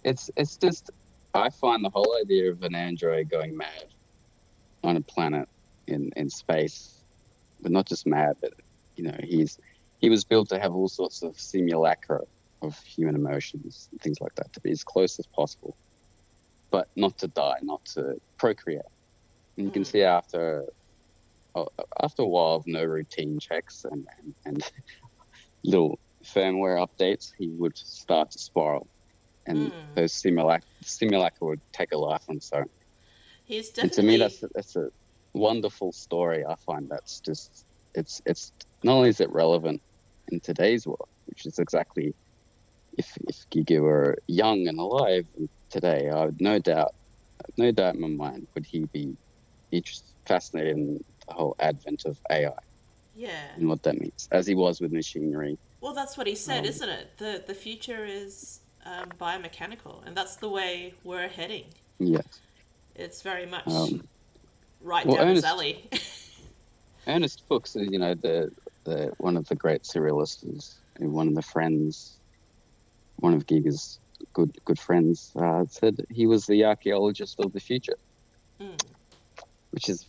it's just, I find the whole idea of an android going mad on a planet in space, but not just mad, but he was built to have all sorts of simulacra of human emotions and things like that, to be as close as possible, but not to die, not to procreate. And you can see after a while of no routine checks and little firmware updates, he would start to spiral, and those simulacra would take a life on its own. He's And to me, definitely. that's a wonderful story. I find that's just, it's not only is it relevant in today's world, which is exactly, if Giga were young and alive today, I would no doubt in my mind would he be fascinated in the whole advent of AI Yeah. and what that means, as he was with machinery. Well, that's what he said, Um, isn't it? The future is biomechanical, and that's the way we're heading. yes. It's very much Um, right well, down his alley. Ernest Fuchs is, the one of the great surrealists, one of the friends, one of Giga's good friends, said he was the archaeologist of the future, which is,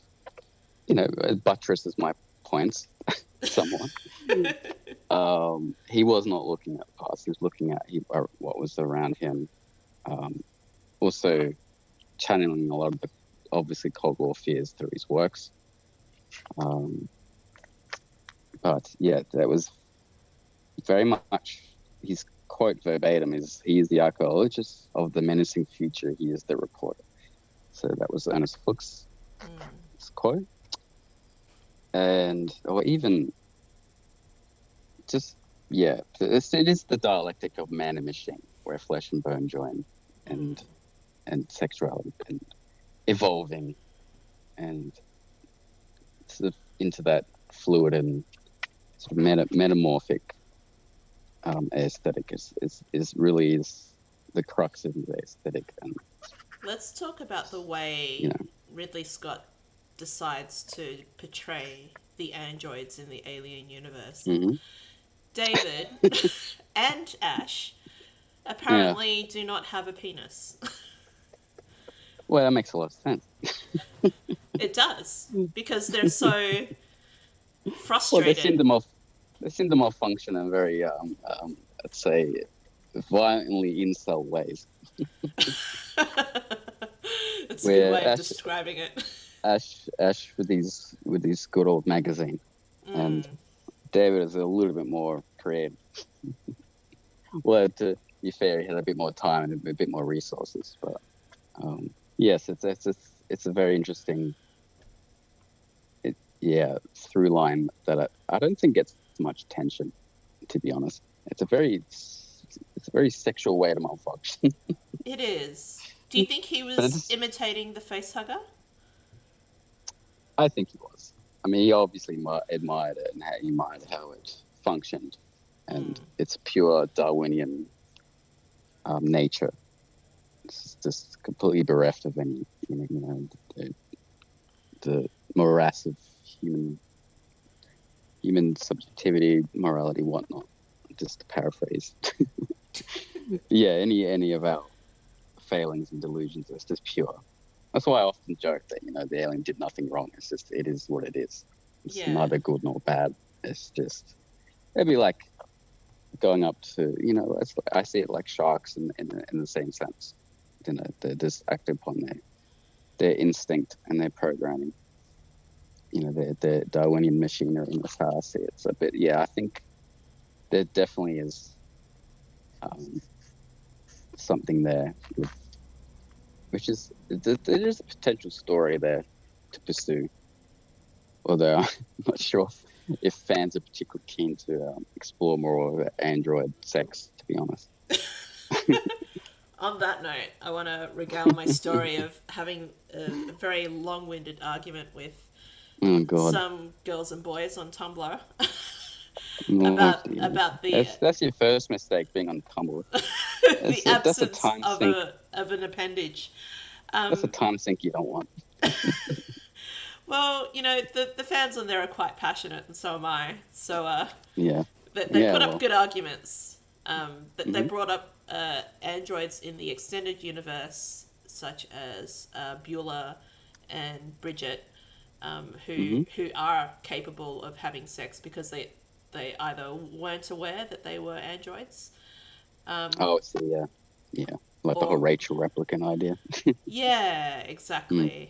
it buttresses my points somewhat. He was not looking at the past; he was looking at what was around him. Um, Also channeling a lot of the obviously Cold War fears through his works. Um, but yeah, that was very much his quote verbatim is, "He is the archaeologist of the menacing future. He is the reporter." So that was Ernest Fuchs' quote. And or even just, yeah, it is the dialectic of man and machine, where flesh and bone join, and sexuality and evolving, and sort of into that fluid and sort of metamorphic aesthetic is really is the crux of his aesthetic. And Let's talk about the way you know Ridley Scott decides to portray the androids in the alien universe. mm-hmm. David and Ash Yeah, apparently do not have a penis. well, that makes a lot of sense. It does, because they're so Well, frustrated. they seem to malfunction in very let's say violently incel ways, That's a good where way of describing it. Ash with these good old magazine, and David is a little bit more creative. Well, to be fair, he had a bit more time and a bit more resources, but yes, it's a very interesting, yeah, through line that I don't think gets much attention, to be honest. It's a very sexual way to malfunction. It is. Do you think he But was imitating the facehugger? I think he was. I mean, he obviously admired it, and he admired how it functioned, and its pure Darwinian nature. It's just completely bereft of any, the, the morass of human subjectivity, morality, whatnot. Just to paraphrase. Yeah, any of our failings and delusions is just pure. That's why I often joke that the alien did nothing wrong. It's just, it is what it is. It's Yeah. neither good nor bad. It's just, it'd be like going up to, I see it like sharks in the same sense. They just act upon their instinct and their programming. Their Darwinian machinery, and that's how I see it. So, but yeah, I think there definitely is um, something there, which is, there's a potential story there to pursue. Although I'm not sure if fans are particularly keen to explore more of Android sex, to be honest. On that note, I want to regale my story of having a very long-winded argument with Oh God. some girls and boys on Tumblr Oh dear. about That's your first mistake being on Tumblr. the That's a absence time sink. of an appendage. That's a Um, time sink you don't want. well, the fans on there are quite passionate, and so am I. So Yeah. they Yeah. put up Well. good arguments. They Hmm. brought up androids in the extended universe, such as Beulah and Bridget, Hmm. who are capable of having sex because they either weren't aware that they were androids, Oh, so yeah. Yeah. Like the whole or Rachel replicant idea. yeah, Mm. exactly.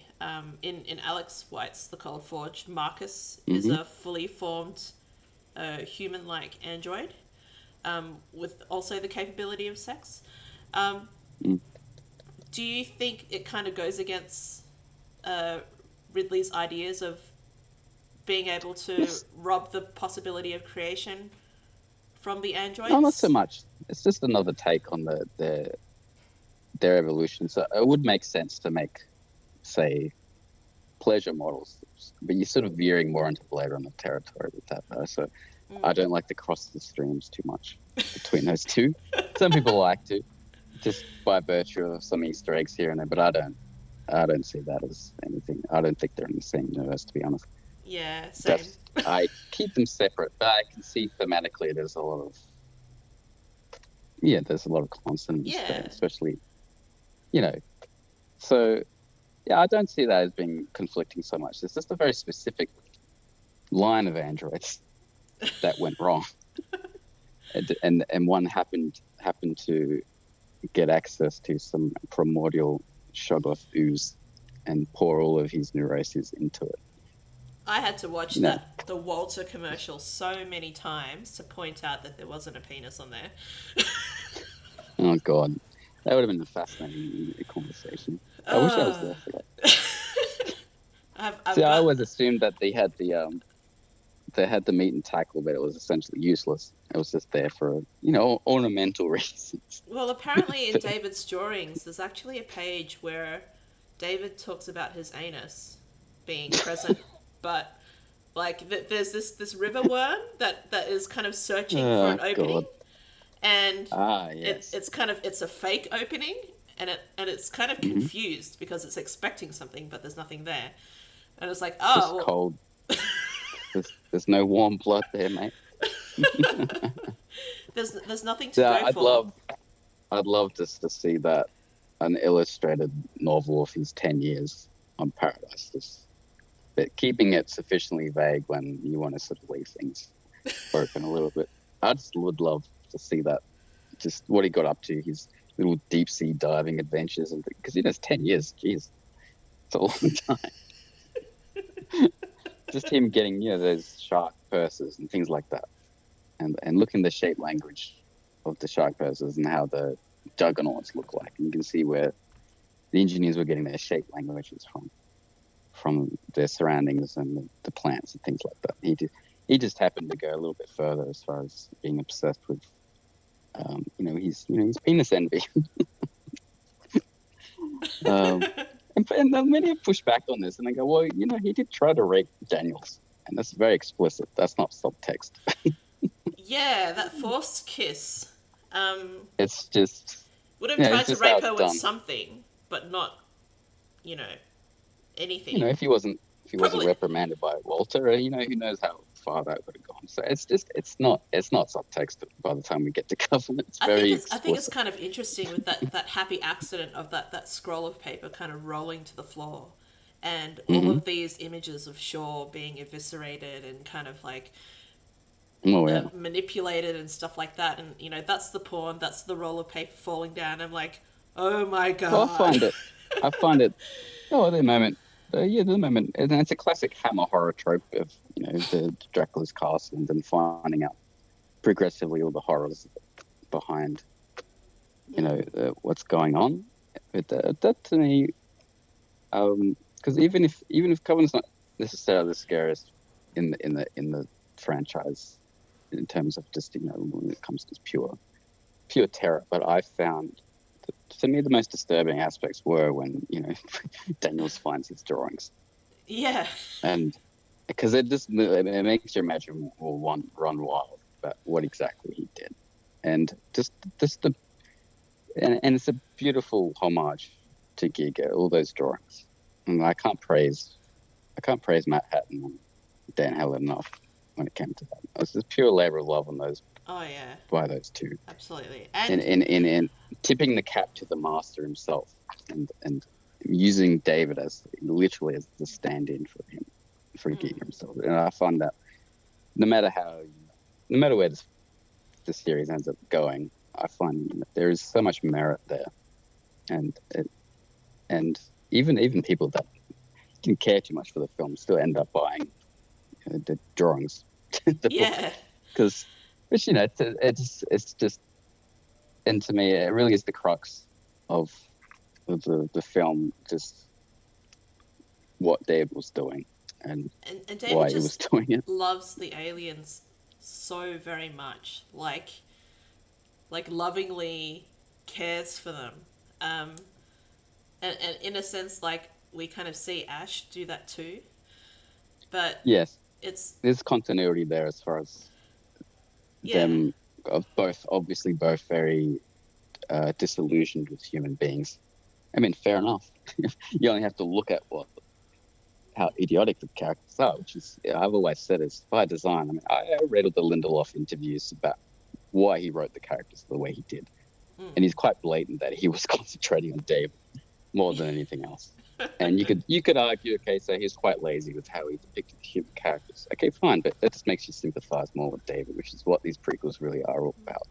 In Alex White's The Color Forge, Marcus is Hmm. a fully formed human-like android with also the capability of sex. Um, Mm. do you think it kind of goes against uh, Ridley's ideas of being able to It's rob the possibility of creation from the not so androids? much. It's just another take on their evolution. So it would make sense to make, say, pleasure models, but you're sort of veering more into Blade Runner territory with that, though. So I Mm. don't like to cross the streams too much between those two. Some people like to, just by virtue of some Easter eggs here and there, but I don't. I don't see that as anything. I don't think they're in the same universe, to be honest. Yeah, same. That's I keep them separate, but I can see thematically there's a lot of there's a lot of consonance there, Yeah, especially you know. So yeah, I don't see that as being conflicting so much. It's just a very specific line of androids that went wrong, and one happened to get access to some primordial Shoggoth ooze and pour all of his neuroses into it. I had to watch You know, the Walter commercial so many times to point out that there wasn't a penis on there. oh God, that would have been a fascinating conversation. I wish I was Uh, there for that. See, I've I got always assumed that they had the meat and tackle, but it was essentially useless. It was just there for ornamental reasons. well, apparently in David's drawings, there's actually a page where David talks about his anus being present, but like there's this river worm that is kind of searching for Oh an opening, God. and Ah, yes. it's a fake opening, and it's kind of Hmm. confused because it's expecting something, but there's nothing there, and it's like, Just oh cold. There's no warm blood there, mate. well, there's nothing to Yeah, go for. I'd love just to see that an illustrated novel of his 10 years on Paradise. Just but keeping it sufficiently vague when you want to sort of leave things open a little bit. I just would love to see that. Just what he got up to, his little deep sea diving adventures, and because it's 10 years, geez, it's a long time. Just him getting those shark purses and things like that, and looking the shape language of the shark purses and how the juggernauts look like, and you can see where the engineers were getting their shape languages from their surroundings and the plants and things like that. He just happened to go a little bit further as far as being obsessed with his penis envy. um, and then many have pushed back on this and they go, well, he did try to rape Daniels, and that's very explicit. That's not subtext. Yeah, that forced kiss. It's just Would have it's tried to just how rape it's her with done. something, but not, you know, You know, anything. if he wasn't Probably. reprimanded by Walter, who knows how far that would have gone. So it's not subtext by the time we get to Covenant. It's very I think it's explicit. kind of interesting with that happy accident of that scroll of paper kind of rolling to the floor, and all Hmm. of these images of Shaw being eviscerated and kind of like Oh yeah. manipulated and stuff like that. And that's the porn, that's the roll of paper falling down. I'm like, oh my Well, god. I find it. Oh, the moment. The moment, and it's a classic Hammer horror trope of the Dracula's castle and then finding out progressively all the horrors behind what's going on. But that to me, because even if Covenant's not necessarily the scariest in the franchise in terms of just, when it comes to pure terror. But I found, to me, the most disturbing aspects were when, Daniels finds his drawings. Yeah. And because it makes you imagine, or one run wild about what exactly he did. And just and it's a beautiful homage to Giga, all those drawings. And I can't praise Matt Hatton and Dan Helen enough when it came to that. It was just pure labor of love on those Oh yeah. by those two. Absolutely. And And in tipping the cap to the master himself and using David as literally as the stand-in for him, for Giga himself. And I find that no matter where the series ends up going, I find there is so much merit there, and even people that didn't care too much for the film still end up buying the drawings, the book, yeah. because which it's just, and to me it really is the crux of the film, just what Dave was doing and And David why he was just doing it. loves the aliens so very much. Like lovingly cares for them. Um and in a sense like we kind of see Ash do that too. But Yes, it's there's continuity there as far as yeah. them of both, obviously both very disillusioned with human beings. I mean, fair enough. You only have to look at how idiotic the characters are, which is, I've always said, it's by design. I mean, I read all the Lindelof interviews about why he wrote the characters the way he did, and he's quite blatant that he was concentrating on David more than anything else. And you could argue, okay, so he's quite lazy with how he depicted the human characters. Okay, fine, but that just makes you sympathize more with David, which is what these prequels really are all about.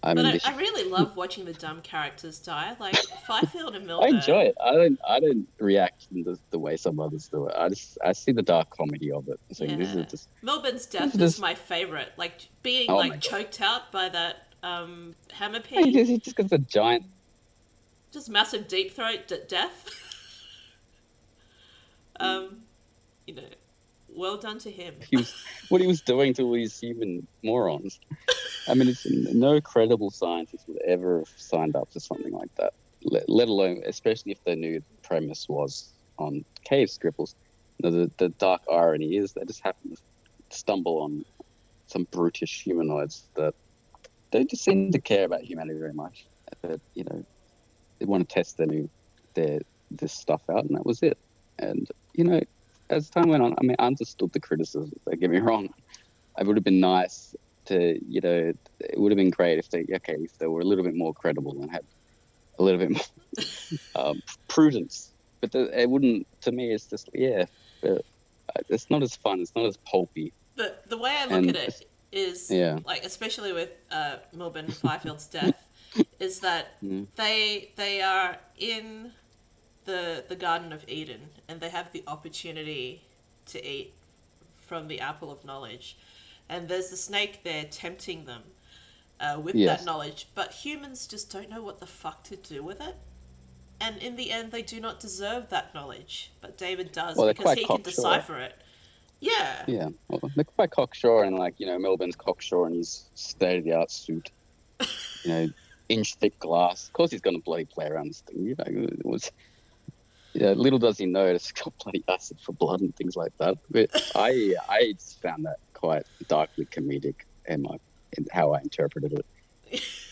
I But mean, I really love watching the dumb characters die. Like Fifield and I enjoy Milburn. it. I don't react in the way some others do it. I see the dark comedy of it. I think Yeah. Milburn's this death is is just my favorite. Like being oh my like god. choked out by that hammer He pea. just he just gets a giant. Just massive deep throat death. um, you know, well done to him. He was what he was doing to all these human morons. I mean, it's no credible scientist would ever have signed up for something like that. Let alone, especially if they knew the premise was on cave scribbles. The dark irony is they just happen to stumble on some brutish humanoids that don't just seem to care about humanity very much. That they want to test their this stuff out, and that was it. And as time went on, I mean, I understood the criticism. Don't get me wrong. It would have been nice to, it would have been great if they were a little bit more credible and had a little bit more prudence. But it wouldn't. To me, it's just it's not as fun. It's not as pulpy, The way I look at and it is yeah, like, especially with Milburn and Firefield's death, is that mm, they are in the Garden of Eden and they have the opportunity to eat from the apple of knowledge, and there's the snake there tempting them with that yes. knowledge, but humans just don't know what the fuck to do with it. And in the end, they do not deserve that knowledge, but David does Well, they're because quite he can cocksure. decipher it. Yeah. Yeah, well, they're quite cocksure, and Melbourne's cocksure in his state of the art suit, you know, inch thick glass. Of course, he's going to bloody play around this thing. It was. Yeah, little does he know it's got bloody acid for blood and things like that. But I just found that quite darkly comedic in how I interpreted it.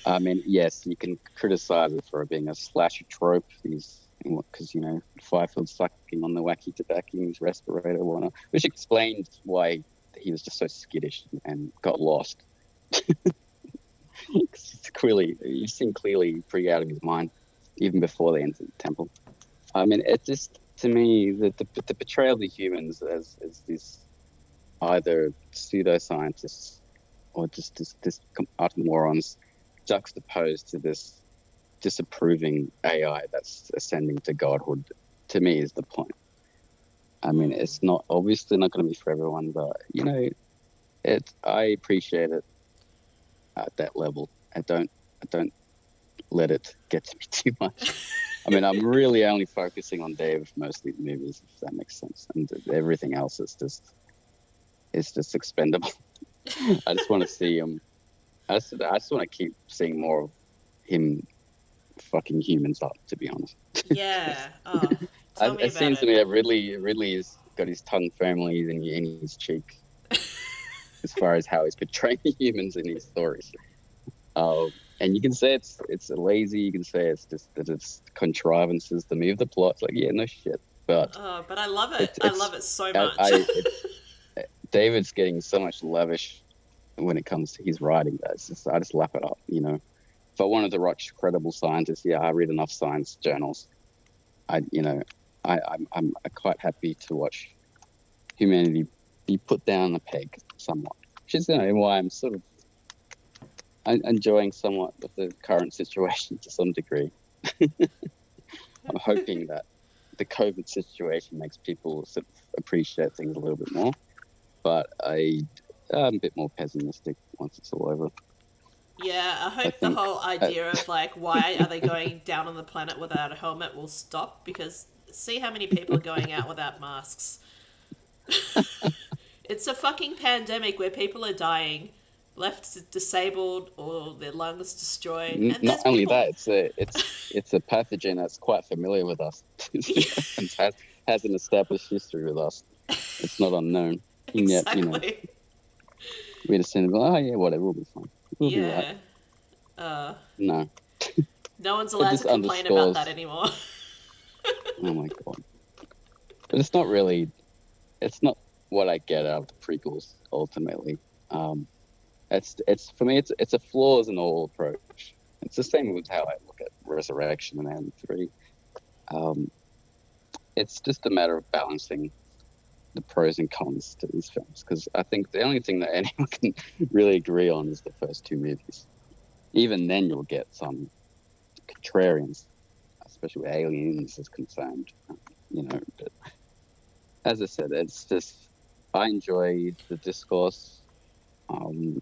I mean, yes, you can criticize it for being a slasher trope. Because Firefield's sucking on the wacky tobacco in his respirator, whatnot, which explains why he was just so skittish and got lost. Clearly, you seem clearly pretty out of his mind even before they entered the temple. I mean, it just, to me, the portrayal of the humans as this either pseudoscientists or just this utter morons juxtaposed to this disapproving AI that's ascending to godhood, to me, is the point. I mean, Mm. it's not obviously not going to be for everyone, but I appreciate it at that level. I don't let it get to me too much. I mean, I'm really only focusing on Dave mostly the movies, if that makes sense, and everything else is just is just expendable. I just want to see him. I just want to keep seeing more of him fucking humans up. To be honest, Yeah. Oh, tell me it about seems to it. me that Ridley has got his tongue firmly in his cheek as far as how he's portraying humans in his stories. And you can say it's lazy. You can say it's just that it's contrivances to move the plot. It's like, yeah, no shit. But Oh, but I love it. I it's love it so I, much. I it, David's getting so much lavish when it comes to his writing. That I just lap it up. If I wanted to watch credible scientists, yeah, I read enough science journals. I you know I'm quite happy to watch humanity be put down a peg somewhat, which is why I'm sort of enjoying somewhat of the current situation to some degree. I'm hoping that the COVID situation makes people sort of appreciate things a little bit more. But I'm a bit more pessimistic once it's all over. Yeah, I I hope the think, whole idea of like why are they going down on the planet without a helmet will stop because see how many people are going out without masks. It's a fucking pandemic where people are dying, left disabled or their lungs destroyed, and not there's only people. that, it's a pathogen that's quite familiar with us and has an established history with us. It's not unknown, and yet Exactly. we just seem to be like, oh yeah, whatever, we'll be fine, we'll be right. Yeah. Uh, No, no one's it allowed to just complain about that underscores. anymore. Oh my god! But it's not really. It's not what I get out of the prequels ultimately. Um, it's for me. It's a flaws in all approach. It's the same with how I look at Resurrection and Alien 3. Um, it's just a matter of balancing the pros and cons to these films because I think the only thing that anyone can really agree on is the first two movies. Even then, you'll get some contrarians, especially where Aliens is concerned. But as I said, it's just I enjoy the discourse, and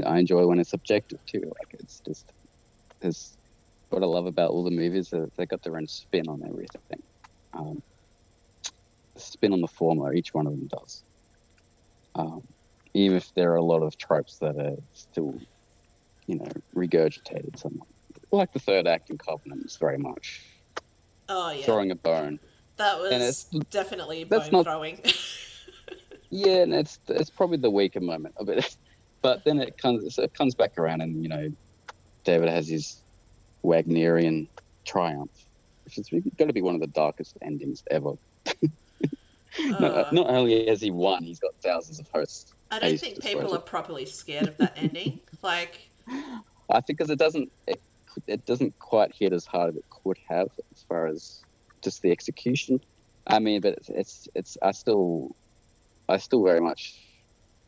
I enjoy when it's objective too. Like it's just there's what I love about all the movies is they got their own spin on everything. Um, spin on the formula, each one of them does. Um, Even if there are a lot of tropes that are still, regurgitated somewhat. Like the third act in Covenant is very much Oh yeah, throwing a bone, that and was definitely that's bone not throwing. yeah, and it's probably the weaker moment of it. But then it comes back around, and David has his Wagnerian triumph, which is got to be one of the darkest endings ever. uh, Not only has he won, he's got thousands of hosts I at don't his think people are disposal. properly scared of that ending. Like, I think because it doesn't quite hit as hard as it could have as far as just the execution. I mean, but it's I still very much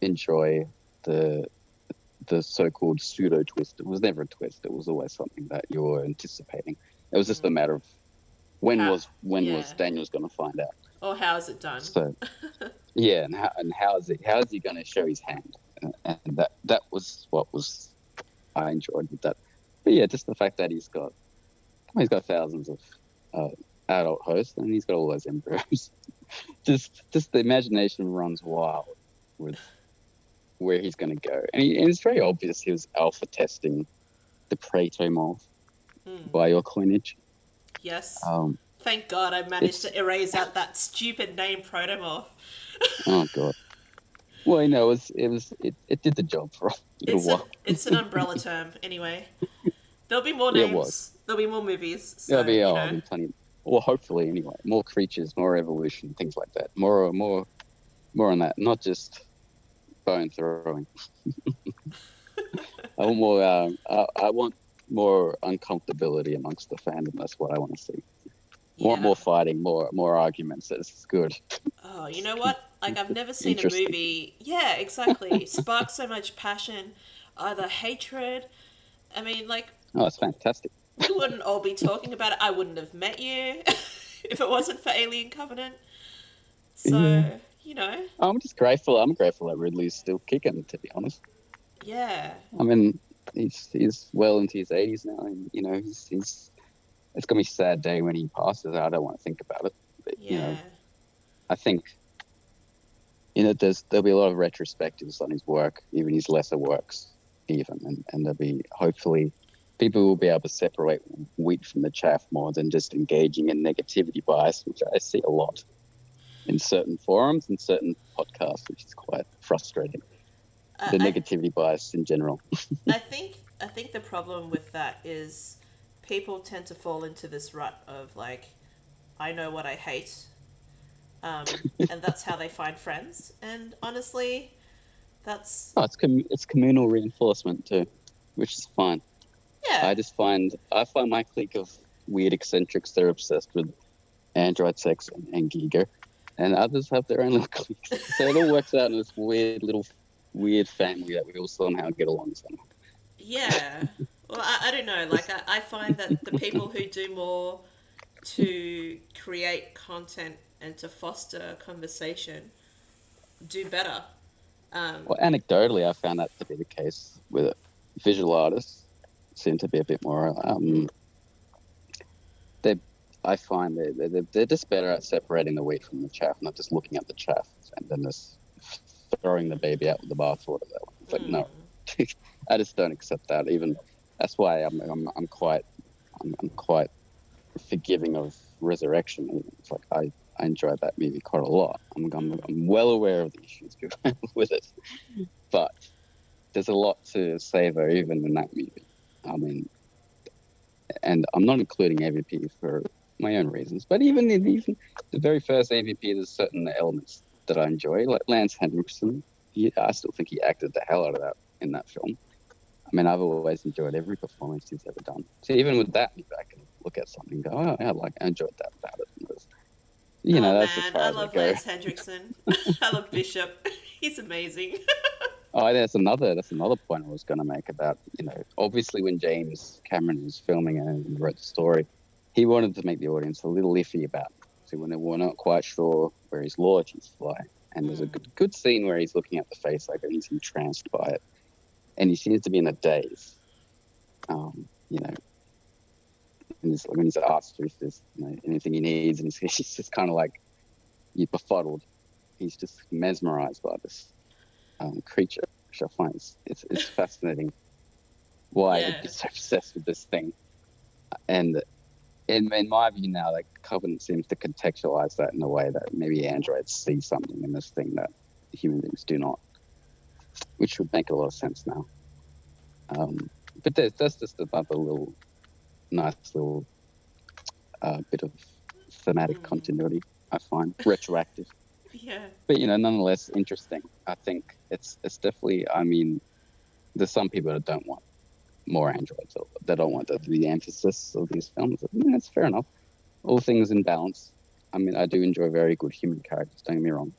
enjoy the the so-called pseudo twist. It was never a twist. It was always something that you were anticipating. It was just a matter of when how, was yeah, Daniel's going to find out. or how is it done? So yeah, and how is he going to show his hand? And that was what was I enjoyed with that. But yeah, just the fact that he's got thousands of uh, adult hosts and he's got all those embryos. just the imagination runs wild with where he's going to go, and it's very obvious he was alpha testing the Praetomorph biocoinage. Yes. Um, Thank God I managed it's to erase out that stupid name Protomorph. oh god. Well, it did the job for a little while. It's an umbrella term anyway. There'll be more It was. names. There'll be more movies. There'll So be you oh, know. there'll be plenty. Well, hopefully anyway. More creatures, more evolution, things like that. More on that. Not just bone throwing. I want more uncomfortability amongst the fandom. That's what I want to see. I want Yeah. more fighting, more arguments. It's good, Oh, you know what? Like I've never seen a interesting. movie. Yeah, exactly. Spark so much passion, either hatred. I mean, like Oh, it's fantastic. we wouldn't all be talking about it. I wouldn't have met you if it wasn't for Alien Covenant. Yeah. So you know, I'm just grateful. I'm grateful that Ridley's still kicking. To be honest, yeah, I mean, he's well into his 80s now, and he's. It's gonna be a sad day when he passes. I don't want to think about it, but yeah. I think there'll be a lot of retrospectives on his work, even his lesser works, even, and there'll be hopefully people will be able to separate wheat from the chaff more than just engaging in negativity bias, which I see a lot in certain forums and certain podcasts, which is quite frustrating. I, The I negativity bias in general. I think the problem with that is people tend to fall into this rut of like, I know what I hate, and that's how they find friends. And honestly, that's Oh, it's communal reinforcement too, which is fine. yeah, I find my clique of weird eccentrics. They're obsessed with Android sex and Giga, and others have their own little cliques. So it all works out in this weird family that we all somehow get along somehow. yeah. Well, I don't know. Like I find that the people who do more to create content and to foster conversation do better. Um, Well, anecdotally, I found that to be the case with it. Visual artists seem to be a bit more. They, I find they're just better at separating the wheat from the chaff, not just looking at the chaff and then just throwing the baby out with the bathwater. That one. It's like no, I just don't accept that. Even that's why I'm quite forgiving of Resurrection. Even. It's like I enjoyed that movie quite a lot. I'm well aware of the issues with it, but there's a lot to savor even in that movie. I mean, and I'm not including AVP for my own reasons, but even the very first AVP, there's certain elements that I enjoy, like Lance Henriksen. I still think he acted the hell out of that in that film. I mean, I've always enjoyed every performance he's ever done. So even with that, I can look at something and go, oh, yeah, I enjoyed that about it. oh That's as man, far I as I love go. Lance Hendrickson. I love Bishop. He's amazing. Oh, that's another point I was going to make about, obviously when James Cameron was filming and wrote the story, he wanted to make the audience a little iffy about him. So when they were not quite sure where his loyalties lie. And there's a good scene where he's looking at the face like he's entranced by it. And he seems to be in a daze. Um, you know, and when he's asked if there's anything he needs, and he's just kind of like you befuddled. He's just mesmerized by this creature, which I find it's fascinating why Yeah. he'd be so obsessed with this thing. And in my view now, like Covenant seems to contextualize that in a way that maybe androids see something in this thing that human beings do not, which would make a lot of sense now. But that's just another little nice little bit of thematic continuity. I find retroactive, Yeah. but nonetheless interesting. I think it's definitely. I mean, there's some people that don't want more androids. Or they don't want that to be the emphasis of these films. I mean, that's fair enough. All things in balance. I mean, I do enjoy very good human characters. Don't get me wrong.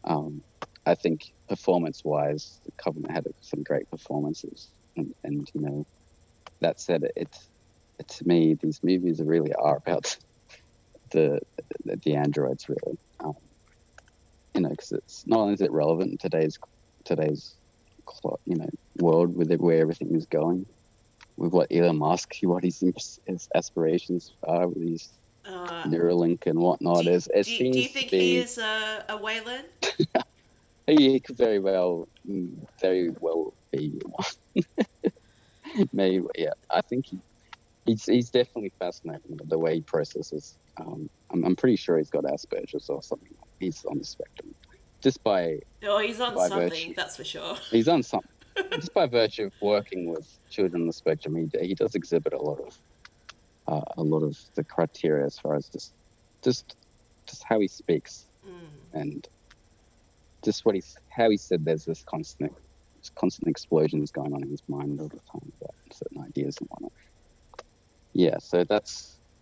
Um, I think performance-wise, the Covenant had some great performances, and that said, it to me these movies really are about the the androids really. Because it's not only is it relevant in today's world with where everything is going, with what Elon Musk, what his aspirations are with his Uh, Neuralink and whatnot. do, It do you seems to think he be is a Wayland? he could very well be maybe. Yeah, I think he's definitely fascinating the way he processes. I'm pretty sure he's got Asperger's or something. He's on the spectrum, just Oh, he's on by something, virtue. that's for sure. He's on something. Just by virtue of working with children on the spectrum, he does exhibit a lot of the criteria as far as just just how he speaks and just how he said there's this constant explosions going on in his mind all the time about certain ideas and whatnot. Yeah, so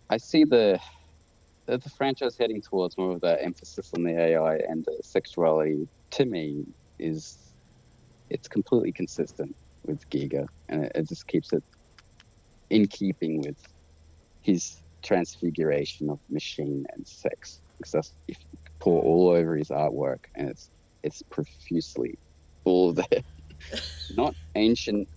I see the franchise heading towards more of the emphasis on the AI and the sexuality. To me, is it's completely consistent with Giga, and it just keeps it in keeping with his transfiguration of machine and sex. Because if you pour all over his artwork, and it's profusely full of the not ancient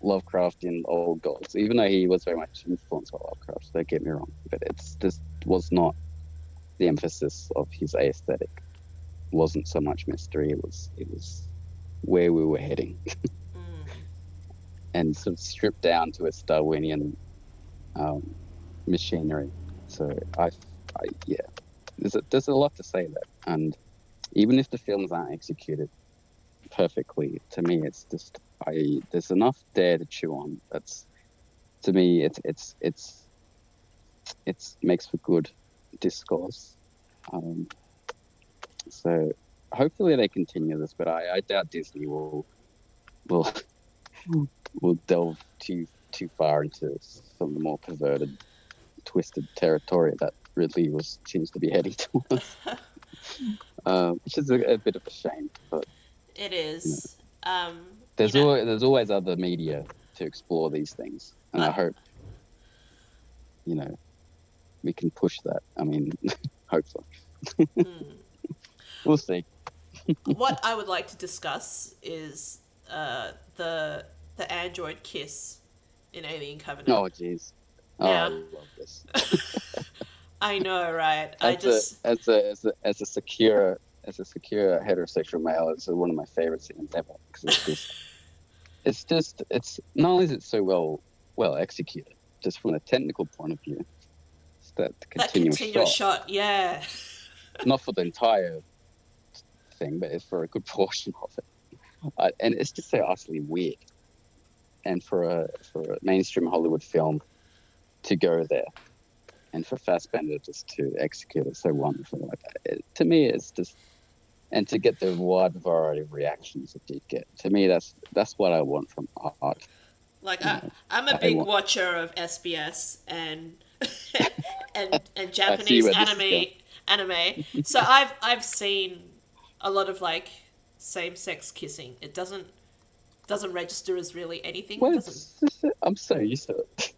Lovecraftian old gods, even though he was very much influenced by Lovecraft. Don't get me wrong, but it's just was not the emphasis of his aesthetic wasn't so much mystery. It was where we were heading, Mm. and sort of stripped down to its Darwinian um, machinery. So yeah, there's a lot to say there, and even if the films aren't executed perfectly, to me, it's just there's enough there to chew on. That's to me, it's makes for good discourse. Um, so hopefully they continue this, but I doubt Disney will will delve too far into some of the more perverted, twisted territory that Ridley was seems to be heading towards, which is a bit of a shame. But It you know, is. You there's know, always there's always other media to explore these things, and I, I hope we can push that. I mean, hopefully mm, we'll see. what I would like to discuss is the android kiss in Alien Covenant. Oh, geez. Oh, I Now, love this. I know, right? I As a just as a as a as a secure heterosexual male, it's one of my favorite scenes ever because it's not only is it so well executed, just from a technical point of view, it's that that continuous continuous shot, shot, yeah. not for the entire thing, but it's for a good portion of it, and it's just so utterly weird. And for a mainstream Hollywood film to go there, and for Fassbender just to execute it so wonderfully like that, to me, it's just and to get the wide variety of reactions it did get. To me, that's what I want from art. Like You know, I'm a I big want. watcher of SBS and and I see Japanese where this is going. anime. So I've seen a lot of like same sex kissing. It doesn't register as really anything. Well, Doesn't I'm so used to it.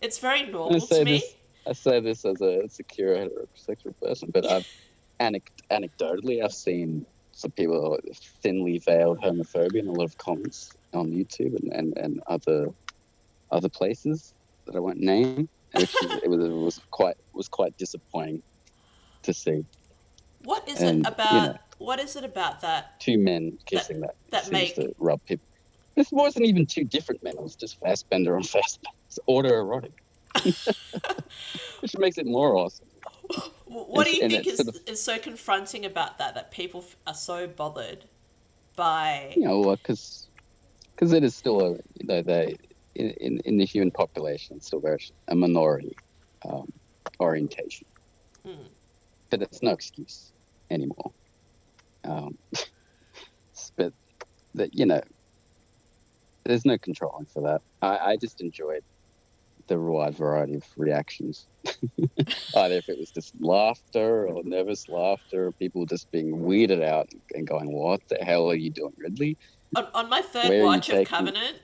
it's very And normal to me. I say this as a secure heterosexual person, but anecdotally, I've seen some people thinly veiled homophobia in a lot of comments on YouTube and other places that I won't name, which is it was quite disappointing to see. And what is it about that two men that kissing that that seems make to rub people. This wasn't even two different men; it was just Fassbender on Fassbender. It's autoerotic, which makes it more awesome. what do you And think it's sort of is so confronting about that people are so bothered by because it is still they in the human population it's still very a minority um, orientation, mm, but it's no excuse anymore. Um, but that there's no controlling for that. I just enjoyed the wide variety of reactions. Either if it was just laughter or nervous laughter, people just being weirded out and going, "What the hell are you doing, Ridley? on my third Where are you watch of taking?" Covenant,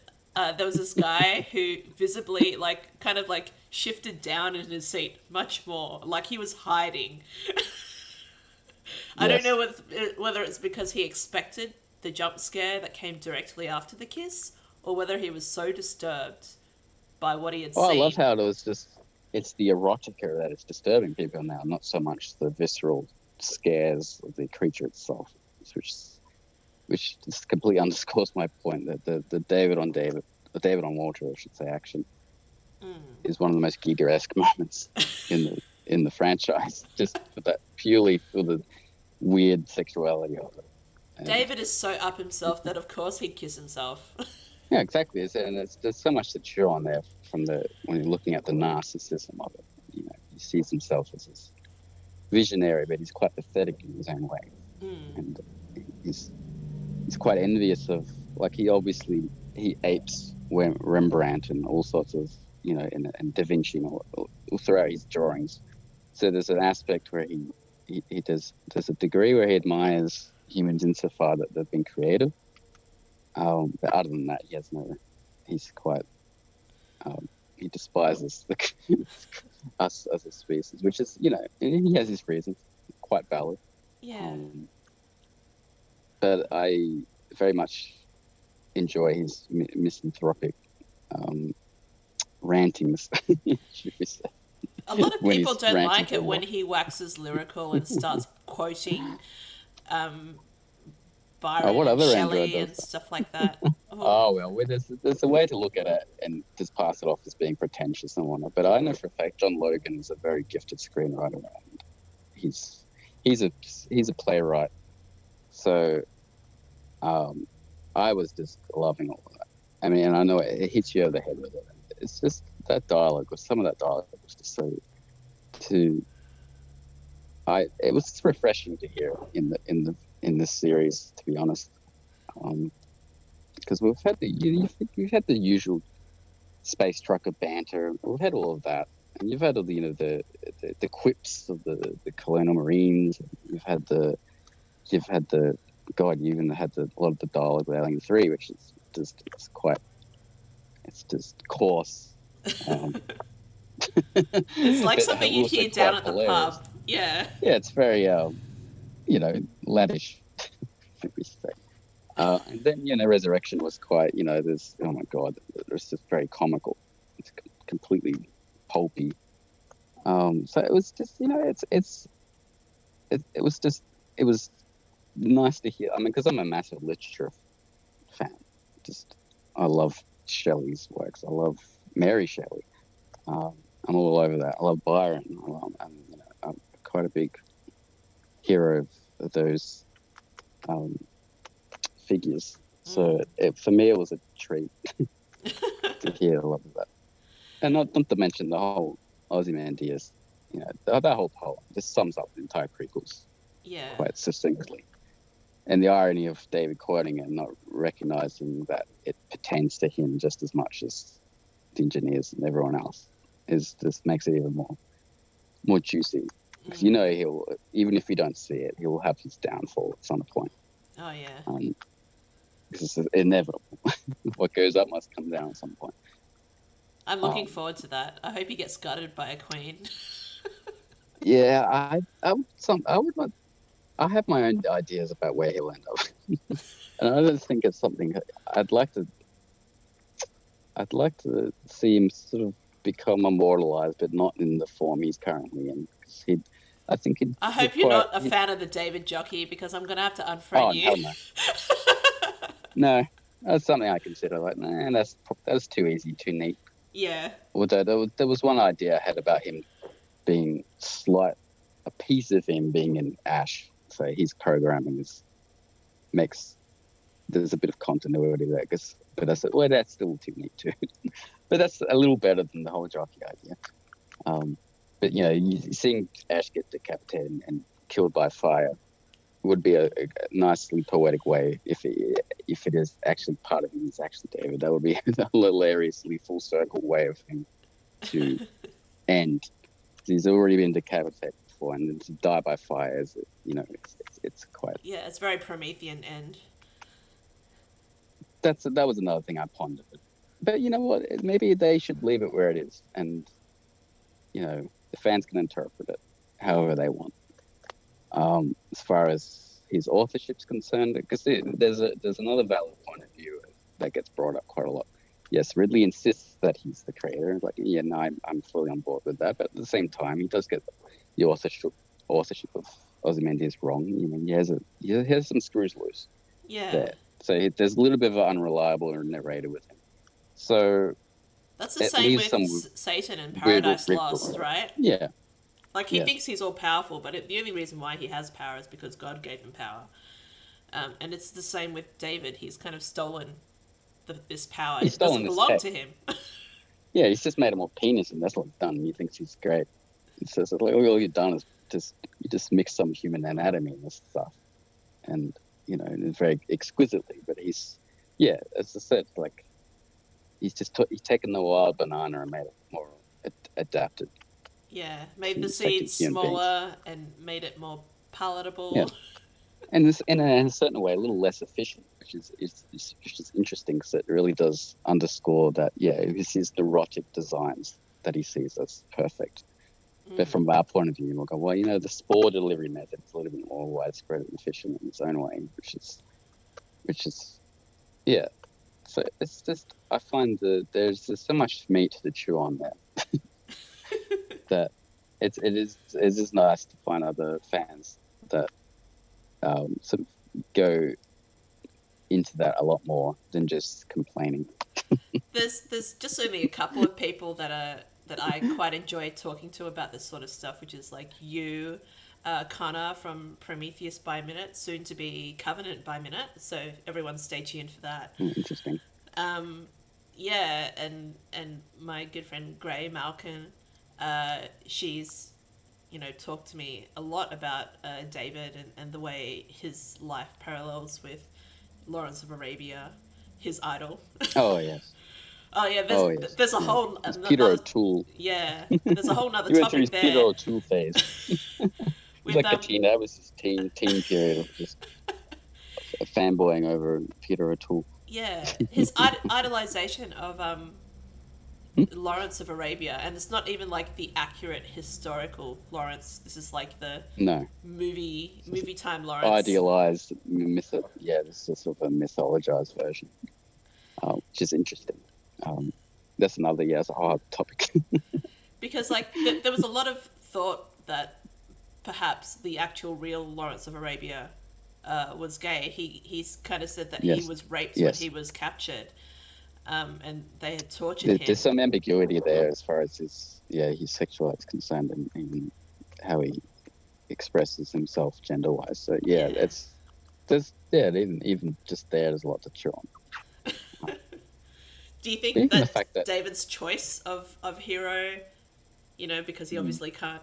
there was this guy who visibly like kind of like shifted down in his seat much more, like he was hiding. I don't Yes. know whether it's because he expected the jump scare that came directly after the kiss, or whether he was so disturbed by what he had Oh, I love seen. how it's the erotica that is disturbing people now, not so much the visceral scares of the creature itself, which which just completely underscores my point that the David on water, I should say, action Mm. is one of the most Giger-esque moments in the franchise, just for that purely for the weird sexuality of it. And David is so up himself that of course he'd kiss himself. yeah, exactly. There's so much to chew on there from the when you're looking at the narcissism of it. He sees himself as this visionary, but he's quite pathetic in his own way, Mm. and he's he's quite envious of like he apes Rembrandt and all sorts of and Da Vinci and all throughout his drawings. So there's an aspect where he does there's a degree where he admires humans insofar that they've been creative. But other than that, he's quite he despises us as a species, which is he has his reasons, quite valid. Yeah. Um, but I very much enjoy his misanthropic um, rantings, should we say, A lot of when people he's don't ranting like to the it when wall. he waxes lyrical and starts quoting um, Oh, Byron what and other android Shelley does and that? stuff like that. Oh, Oh well, there's a way to look at it and just pass it off as being pretentious and whatnot. But I know for a fact John Logan is a very gifted screenwriter. And he's he's a he's a playwright. So um, I was just loving all of that. I mean, and I know it hits you over the head with it. It's just that dialogue, or some of that dialogue was just so to it was refreshing to hear in this series, to be honest. Um, because we've had the usual space trucker banter. We've had all of that, and you've had all the quips of the colonial marines. You've had the God. You even had a lot of the dialogue with Alien 3, which is just it's just coarse, um, it's like but something you'd also hear down quite at the hilarious. pub. Yeah. Yeah, it's very laddish, if we say. And then Resurrection was quite there's oh my God, it's just very comical. It's completely pulpy. So it was just it was just it was nice to hear. I mean, because I'm a massive literature fan. Just I love Shelley's works. I love Mary Shelley. Um, I'm all over that. I love Byron. I'm quite a big hero of those um, figures. So Mm. for me, it was a treat to hear a lot of that. And not to mention the whole Ozymandias, that whole poem just sums up the entire prequels Yeah. quite succinctly. And the irony of David quoting it and not recognizing that it pertains to him just as much as the engineers and everyone else is just makes it even more juicy. Because Mm. he'll, even if you don't see it, he'll have his downfall at some point. Oh yeah. Um, because it's inevitable. What goes up must come down at some point. I'm looking Um, forward to that. I hope he gets gutted by a queen. yeah, I would not. I have my own ideas about where he'll end up, and I don't think it's something I'd like to. I'd like to see him sort of become immortalized, but not in the form he's currently in. Because I think I he'd hope you're quite. not a fan of the David jockey because I'm gonna have to unfriend Oh you. hell no, no. That's something I consider. Like, nah, that's too easy, too neat. Yeah. Although there was one idea I had about him being a piece of him being in Ash. So his programming makes there's a bit of continuity there. But that's still too neat too. But that's a little better than the whole jockey idea. Um, but seeing Ash get decapitated and killed by fire would be a nicely poetic way if it is actually part of him is actually David. That would be a hilariously full circle way of him to end. He's already been decapitated before, and then to die by fire is it's quite. Yeah, it's very Promethean end. That was another thing I pondered. But you know what? Maybe they should leave it where it is, and the fans can interpret it Mm. however they want. As far as his authorship's concerned, because there's another valid point of view that gets brought up quite a lot. Yes, Ridley insists that he's the creator. Like, yeah, no, I'm fully on board with that. But at the same time, he does get the authorship of Ozymandias wrong. He has some screws loose Yeah. there. So there's a little bit of an unreliable narrator with him. So That's the it same leaves with some Satan in weird Paradise wrinkles. Lost, right? Yeah, Like he yeah. thinks he's all powerful, but the only reason why he has power is because God gave him power. And it's the same with David. He's kind of stolen this power. He's It stolen doesn't this belong tech. to him. Yeah, he's just made him more penis, and that's what he's done. He thinks he's great. He says like all you've done is just mix some human anatomy and this stuff, and it's very exquisitely. But yeah, as I said, like he's taken the wild banana and made it more adapted Yeah, made the to affecting seeds human beings. smaller and made it more Yeah, palatable. and this in a certain way a little less efficient, which is interesting because it really does underscore that it's his neurotic designs that he sees as perfect. But Mm. from our point of view, we'll go, well, the spore delivery method is a little bit more widespread and efficient in its own way, which is yeah. So it's just I find that there's just so much meat to chew on there that it is nice to find other fans that sort of go into that a lot more than just complaining. There's just only a couple of people that I quite enjoy talking to about this sort of stuff, which is like you, Connor from Prometheus by Minute, soon to be Covenant by Minute. So everyone stay tuned for that. Interesting. Um, yeah, and my good friend Gray Malkin, she's talked to me a lot about David and the way his life parallels with Lawrence of Arabia, his idol. Oh yes. Oh yeah, there's Oh yes. there's a Yeah. whole It's Peter another O'Toole. yeah, there's a whole nother He went through topic his Peter there O'Toole phase. He's with like a teen. That was his teen period of just fanboying over Peter O'Toole. yeah, his idolization of Lawrence of Arabia, and it's not even like the accurate historical Lawrence. This is like the No, movie time Lawrence. idealized myth. Yeah, this is sort of a mythologized version, which is interesting. Um, that's another it's a hard topic. Because like there was a lot of thought that perhaps the actual real Lawrence of Arabia was gay. He's kind of said that he Yes, was raped when yes. he was captured, and they had tortured There's him. some ambiguity there as far as his sexuality is concerned, and how he expresses himself gender wise. So yeah, Yeah. even just there's a lot to chew on. Do you But think even the that fact that David's choice of hero, because he mm, obviously can't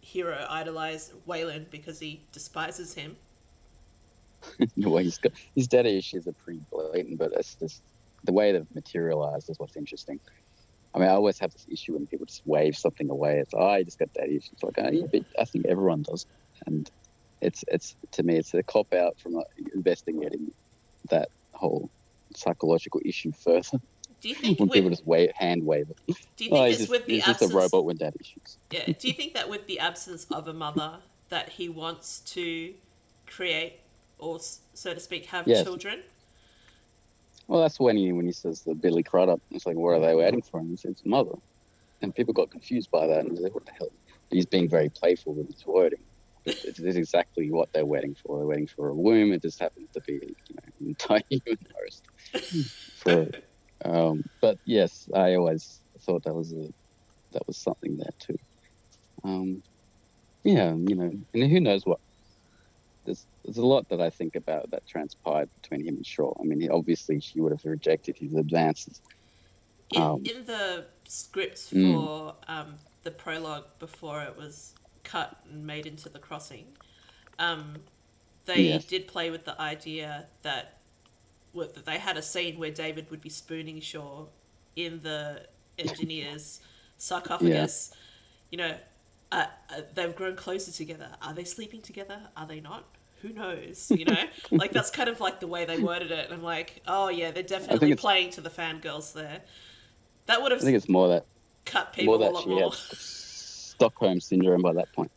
hero idolize Waylon because he despises him? well, he's got his daddy issues are pretty blatant, but it's just the way they've materialized is what's interesting. I mean, I always have this issue when people just wave something away. It's I just got daddy issues. It's like, oh, yeah, but I think everyone does, and it's to me, it's a cop out from investigating that whole psychological issue further. Do you think When with people just hand wave it, do you oh, think it's with the he's just a absence robot with daddy issues. yeah, do you think that with the absence of a mother that he wants to create or so to speak have Yes. children? Well, that's when he says the Billy Crudup. It's like, what are they waiting for? And he says mother, and people got confused by that and they're like, what the hell? He's being very playful with his wording. But it is exactly what they're waiting for. They're waiting for a womb. It just happens to be, an entire human host. But yes, I always thought that was something there too. Yeah, and who knows what. There's a lot that I think about that transpired between him and Shaw. I mean, obviously she would have rejected his advances. In the script Mm, for the prologue before it was cut and made into the crossing, um, they yes, did play with the idea that they had a scene where David would be spooning Shaw in the engineer's yeah. sarcophagus. You know, they've grown closer together. Are they sleeping together? Are they not? Who knows? Like that's kind of like the way they worded it. And I'm like, oh yeah, they're I think definitely it's playing to the fangirls there. That would I have think it's cut more people a that lot she more. had Stockholm syndrome by that point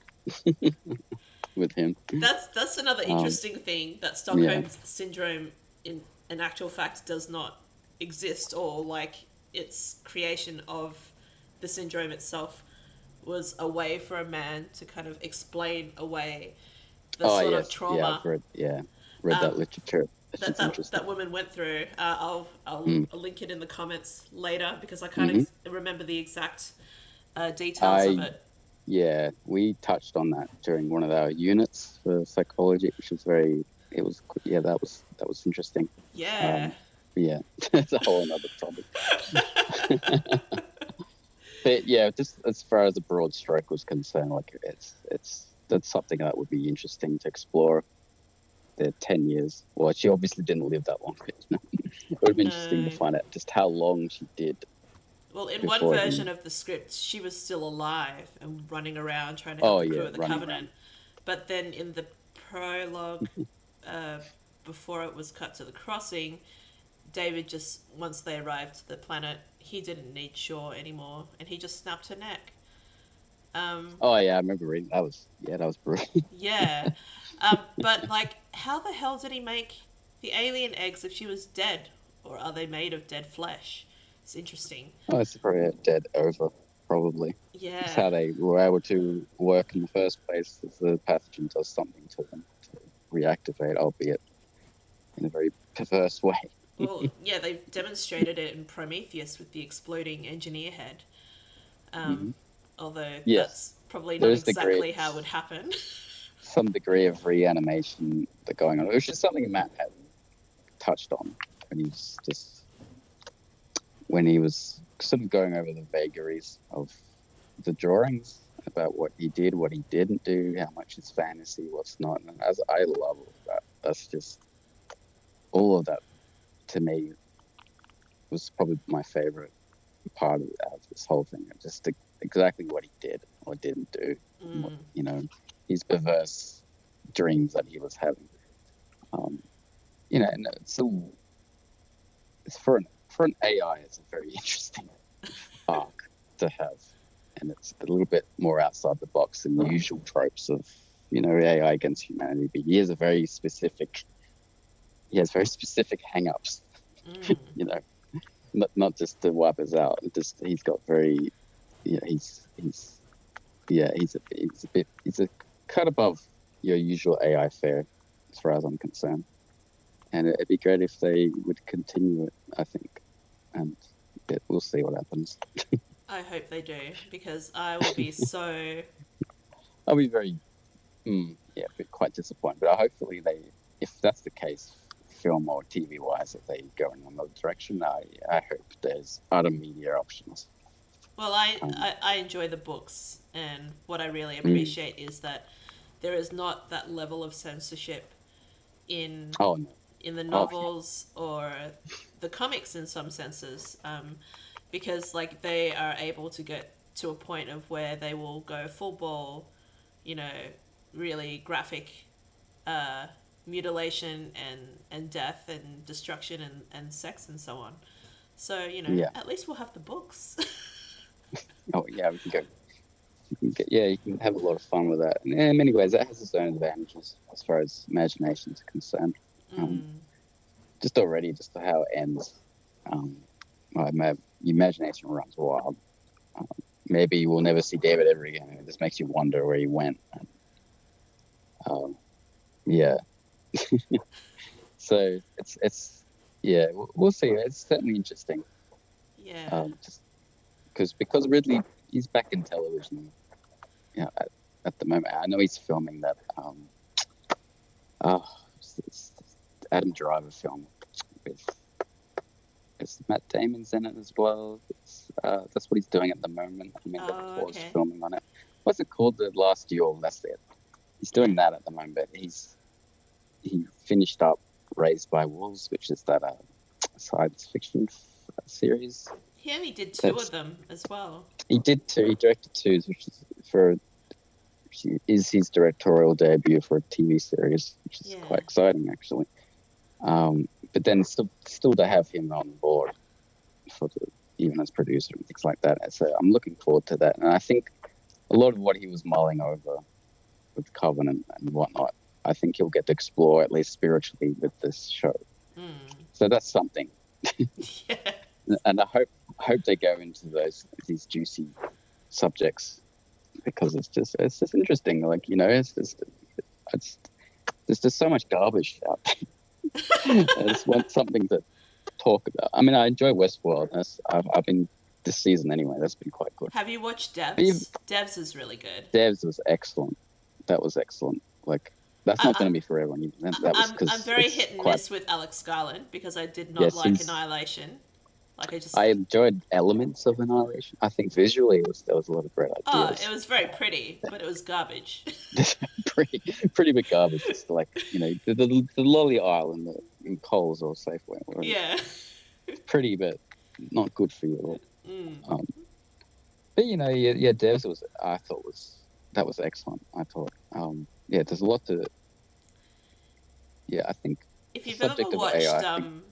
with him. That's another Um, interesting thing that yeah. Stockholm syndrome in actual fact does not exist, or like its creation of the syndrome itself was a way for a man to kind of explain away the Oh sort of yes, yeah. trauma Read that um, literature. It's that, just that interesting. that woman went through. Mm. I'll link it in the comments later because I can't Hmm. remember the exact details of I it. we touched on that during one of our units for psychology, which was it was that was interesting. Yeah. Um, yeah, it's a whole another topic. But yeah, just as far as the broad stroke was concerned, like that's something that would be interesting to explore. The 10 years. Well, she obviously didn't live that long. It would have been interesting to No. find out just how long she did Well, in one before version he. of the script, she was still alive and running around trying to help Oh the crew yeah, of the running Covenant. around. But then in the prologue, uh, before it was cut to the crossing, David just, once they arrived to the planet, he didn't need Shaw anymore and he just snapped her neck. Um, Oh yeah, I remember reading that was brutal. yeah. But, like, how the hell did he make the alien eggs if she was dead? Or are they made of dead flesh? It's interesting. Oh, it's probably a dead over, probably. It's Yeah. how they were able to work in the first place. If the pathogen does something to them. reactivate, albeit in a very perverse way. Well, yeah, they've demonstrated it in Prometheus with the exploding engineer head. Um, Hmm. although Yes, that's probably there not is exactly how it would happen. some degree of reanimation that going on, which is something Matt had touched on when he was just when he was sort of going over the vagaries of the drawings about what he did, what he didn't do, how much is fantasy, what's not. And as I love all of that. That's just all of that to me was probably my favorite part of this whole thing. Just exactly what he did or didn't do, and what, Mm. his perverse dreams that he was having. Um, and it's for an AI, it's a very interesting arc to have, and it's a little bit more outside the box than the usual tropes of AI against humanity. But he has very specific hang-ups, Mm. you know, not just to wipe us out. Just he's got very he's yeah he's a cut above your usual AI fare as far as I'm concerned. And it'd be great if they would continue it, I think. And we'll see what happens. I hope they do, because I will be so. I'll be but quite disappointed. But hopefully if that's the case, film or TV wise, if they go in another direction, I hope there's other media options. Well, Um, I enjoy the books, and what I really mm, appreciate is that there is not that level of censorship in oh no, in the oh novels or the comics in some senses, because like they are able to get to a point of where they will go full ball, you know, really graphic uh, mutilation and death and destruction and sex and so on. So yeah, at least we'll have the books. oh yeah, we can go. You can have a lot of fun with that. And in many ways, that has its own advantages as far as imagination is concerned. Um, Mm. just already, just how it ends, um, my imagination runs wild. Um, Maybe we'll never see David ever again. It just makes you wonder where he went. And, yeah, so it's yeah, we'll see. It's certainly interesting. Yeah. Just because Ridley he's back in television. At the moment, I know he's filming that. Oh, it's Adam Driver film with it's Matt Damon's in it as well. That's what he's doing at the moment. I mean, the Oh, paused okay. filming on it. What's it called? The Last Duel. That's it. He's Yeah. doing that at the moment. But he finished up Raised by Wolves, which is that science fiction series. He only did two of That's them as well. he did two. He directed two, which is his directorial debut for a TV series, which is Yeah. quite exciting actually. But then still to have him on board for even as producer and things like that. So I'm looking forward to that, and I think a lot of what he was mulling over with Covenant and whatnot, I think he'll get to explore at least spiritually with this show. Mm. So that's something, Yeah. and I hope they go into these juicy subjects because it's just interesting. Like it's there's just so much garbage out there. I just want something to talk about. I mean, I enjoy Westworld. I've been this season anyway. That's been quite good. Have you watched But even Devs? Devs is really good. Devs was excellent. That was excellent. Like that's not I, going to be for everyone. That was I'm because very it's hit and quite. miss with Alex Garland because I did not Yes, like he's. Annihilation. Like I just I enjoyed elements of Annihilation. I think visually there was a lot of great it ideas. was very pretty, but it was garbage. pretty pretty big garbage. Just like the Lolly Isle in Coles or Safeway, where Yeah. it's pretty but not good for you at all. Mm. Um, but yeah, Devs was I thought was that was excellent. I thought, yeah, there's a lot to yeah. I think If the you've ever subject of AI, watched I think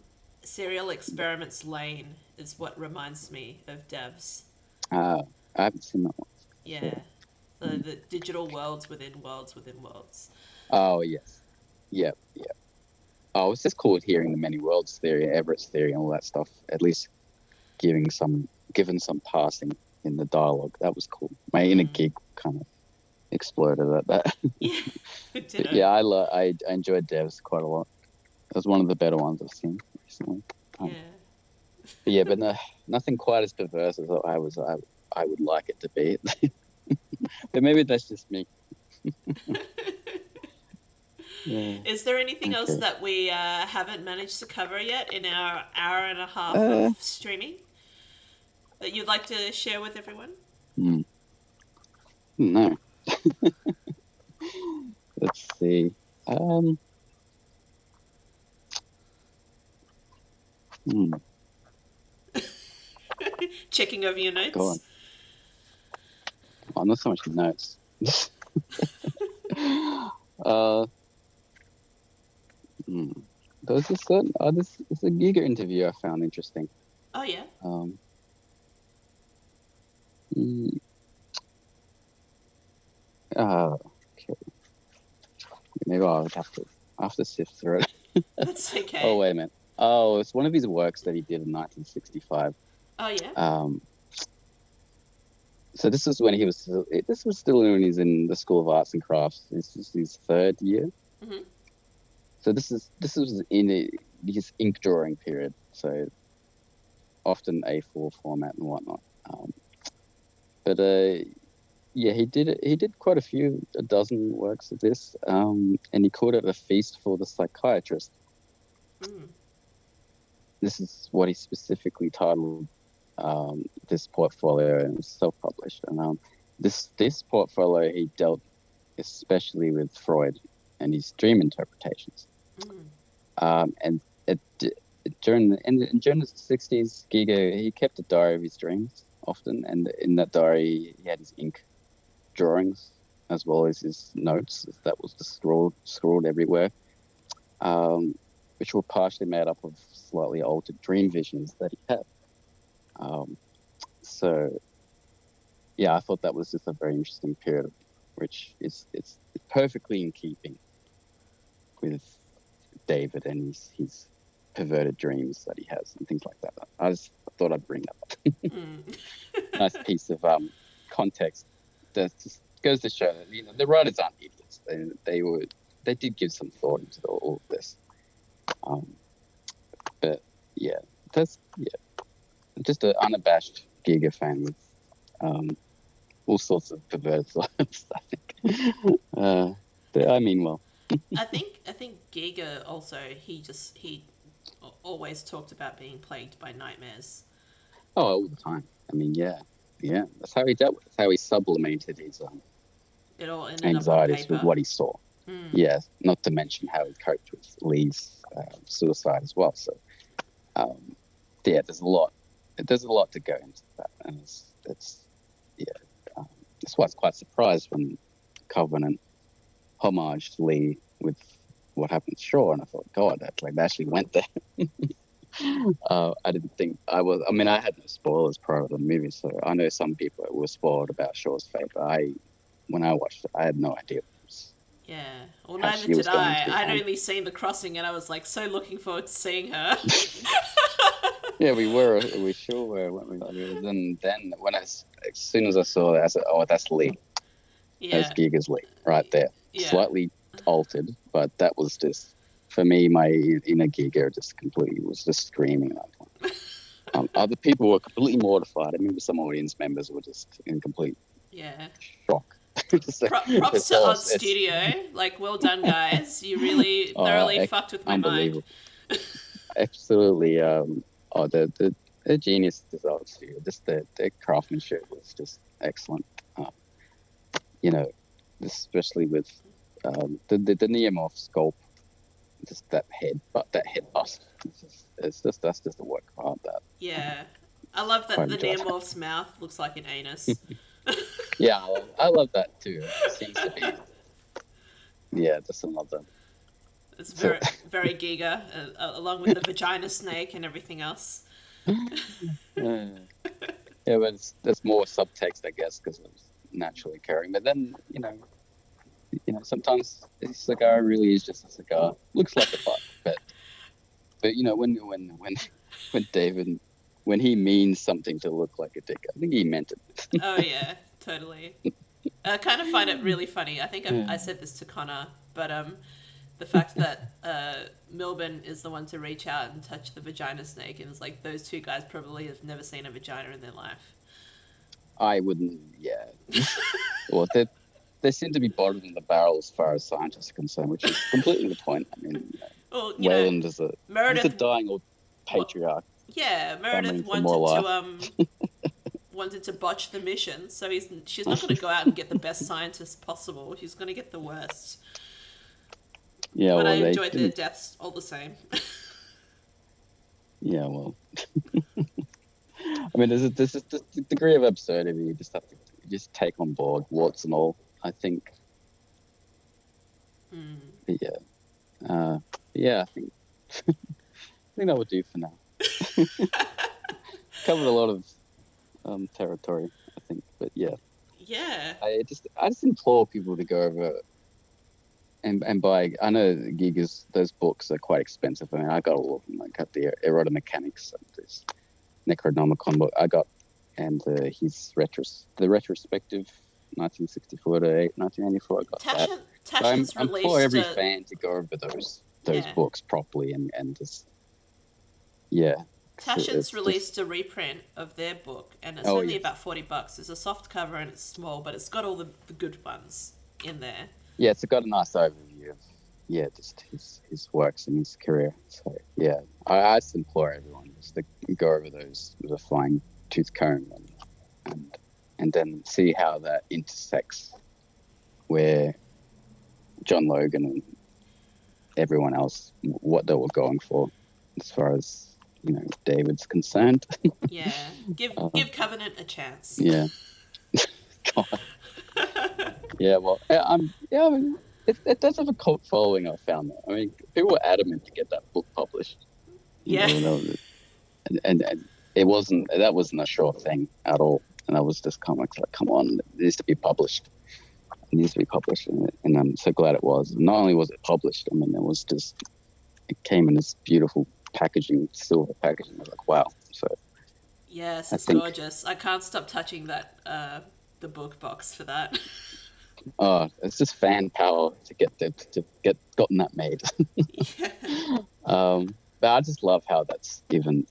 Serial Experiments Lane, is what reminds me of Devs. uh, I haven't seen that one. Yeah. So, The digital worlds within worlds within worlds. oh yes, yeah, yeah. Oh, it's just cool hearing the many worlds theory, Everett's theory, and all that stuff. At least giving some given some passing in the dialogue. That was cool. My inner Mm. geek kind of. exploded at that. Yeah, But ditto. yeah, I enjoyed Devs quite a lot. It was one of the better ones I've seen recently. Um, Yeah. but yeah, but no, nothing quite as perverse as I would like it to be. But maybe that's just me. Yeah. Is there anything else Okay. that we haven't managed to cover yet in our hour and a half of Uh, streaming that you'd like to share with everyone? hmm, no. Let's see. Um, hmm, Checking over your God, notes? oh, not so much notes. uh, hmm. There was this certain, this a Giga interview I found interesting. Oh, yeah. Um, he, okay, maybe I'll have to sift through it. That's Oh, okay. wait a minute. Oh, it's one of his works that he did in 1965. Oh, yeah. Um, so this was still when he's in the School of Arts and Crafts. This is his third year. Hmm. So this was his ink drawing period. So often A4 format and whatnot. But yeah, he did quite a dozen works of this. And he called it a feast for the psychiatrist. Mm. This is what he specifically titled this portfolio, and it was self-published. And this portfolio he dealt especially with Freud and his dream interpretations. Mm. And it, during the 60s, Giga he kept a diary of his dreams often, and in that diary he had his ink drawings as well as his notes that was just scrawled everywhere, um, which were partially made up of slightly altered dream visions that he had. Um, so yeah, I thought that was just a very interesting period, which is it's perfectly in keeping with David and his perverted dreams that he has and things like that. I thought I'd bring that up. Mm. Nice piece of context that just goes to show that the writers aren't idiots. They did give some thought into all of this. Um, but yeah, that's just an unabashed Giga fan with um, all sorts of perverted thoughts. I think. I mean, well, I think Giga also he always talked about being plagued by nightmares. oh, all the time. I mean, yeah, yeah. That's how he dealt with it. That's how he sublimated his It all ended up on anxieties with paper. what he saw. Mm. Yes, not to mention how he coped with Lee's suicide as well. So, um, yeah, there's a lot to go into that, and it's yeah, um, that's why I was quite surprised when Covenant homaged Lee with what happened to Shaw, and I thought, God, that like they actually went there. I didn't think I was. I mean, I had no spoilers prior to the movie, so I know some people were spoiled about Shaw's fate, but when I watched it, I had no idea Yeah. Well, how neither she did was going I. to I'd end. only seen The Crossing and I was like so looking forward to seeing her. Yeah, we sure were, weren't we? Like, it was, and then as soon as I saw that, I said, "Oh, that's Lee. That's Yeah. Giga's Lee right there. Yeah. Slightly altered, but that was just for me. My inner Giga just completely was just screaming. Other people were completely mortified. I remember some audience members were just in complete Yeah. shock. Just like, Props to Odd it's Studio. Like, well done, guys. You really thoroughly fucked with my mind. unbelievable, absolutely. The geniuses of Studio, just their craftsmanship was just excellent. Um, you know, especially with the neomorph sculpt, just that head bust. It's just that's just a work of art that Yeah. I love that quite the enjoyed. Neomorph's mouth looks like an anus. Yeah, I love that too. It seems to be just another. It's So, very Giga, along with the vagina snake and everything else. yeah, but there's more subtext, I guess, because it's naturally occurring. But then, sometimes a cigar really is just a cigar. Looks like a butt, but when David when he means something to look like a dick, I think he meant it. Oh yeah, totally. I kind of find it really funny. I think I said this to Connor, but the fact that Milburn is the one to reach out and touch the vagina snake, and it's like those two guys probably have never seen a vagina in their life. I wouldn't. Yeah. Well, they seem to be bottom of the barrel as far as scientists are concerned, which is completely the point. I mean, Well, Wayland is he's a Meredith. dying old Well, patriarch yeah, Meredith clamoring for more life. wanted to botch the mission, so she's not going to go out and get the best scientists possible. She's going to get the worst. Yeah, But I well, they enjoyed their didn't. deaths all the same. Yeah, well, I mean, there's this degree of absurdity you just have to just take on board, warts and all. I think, but yeah, I think that would do for now. Covered a lot of territory, I think, but yeah, Yeah. I just implore people to go over and buy. I know Giga's those books are quite expensive. I mean, I got all of them. I got the Erotomechanics, this Necronomicon book I got, and the retrospective 1964 to 1984. I got that. So Taschen's I'm for released every a fan to go over those yeah. books properly and just yeah. Taschen's It's just released a reprint of their book, and it's oh only yes, about $40. It's a soft cover and it's small, but it's got all the good ones in there. yeah. It's got a nice overview of just his works and his career. So yeah, I just implore everyone just to go over those with a fine tooth comb and and then see how that intersects where John Logan and everyone else what they were going for as far as David's concerned. Yeah. Give Covenant a chance. Yeah. God. Yeah. Well, I mean, it does have a cult following. I found that. I mean, people were adamant to get that book published. Yeah. And that wasn't a sure thing at all. And I was just kind of like, come on, it needs to be published. It needs to be published, and I'm so glad it was. Not only was it published, I mean, it came in this beautiful packaging, silver packaging. I was like, wow. So Yes, I it's think, gorgeous. I can't stop touching that the book box for that. it's just fan power to get gotten that made. Yeah. But I just love how that's even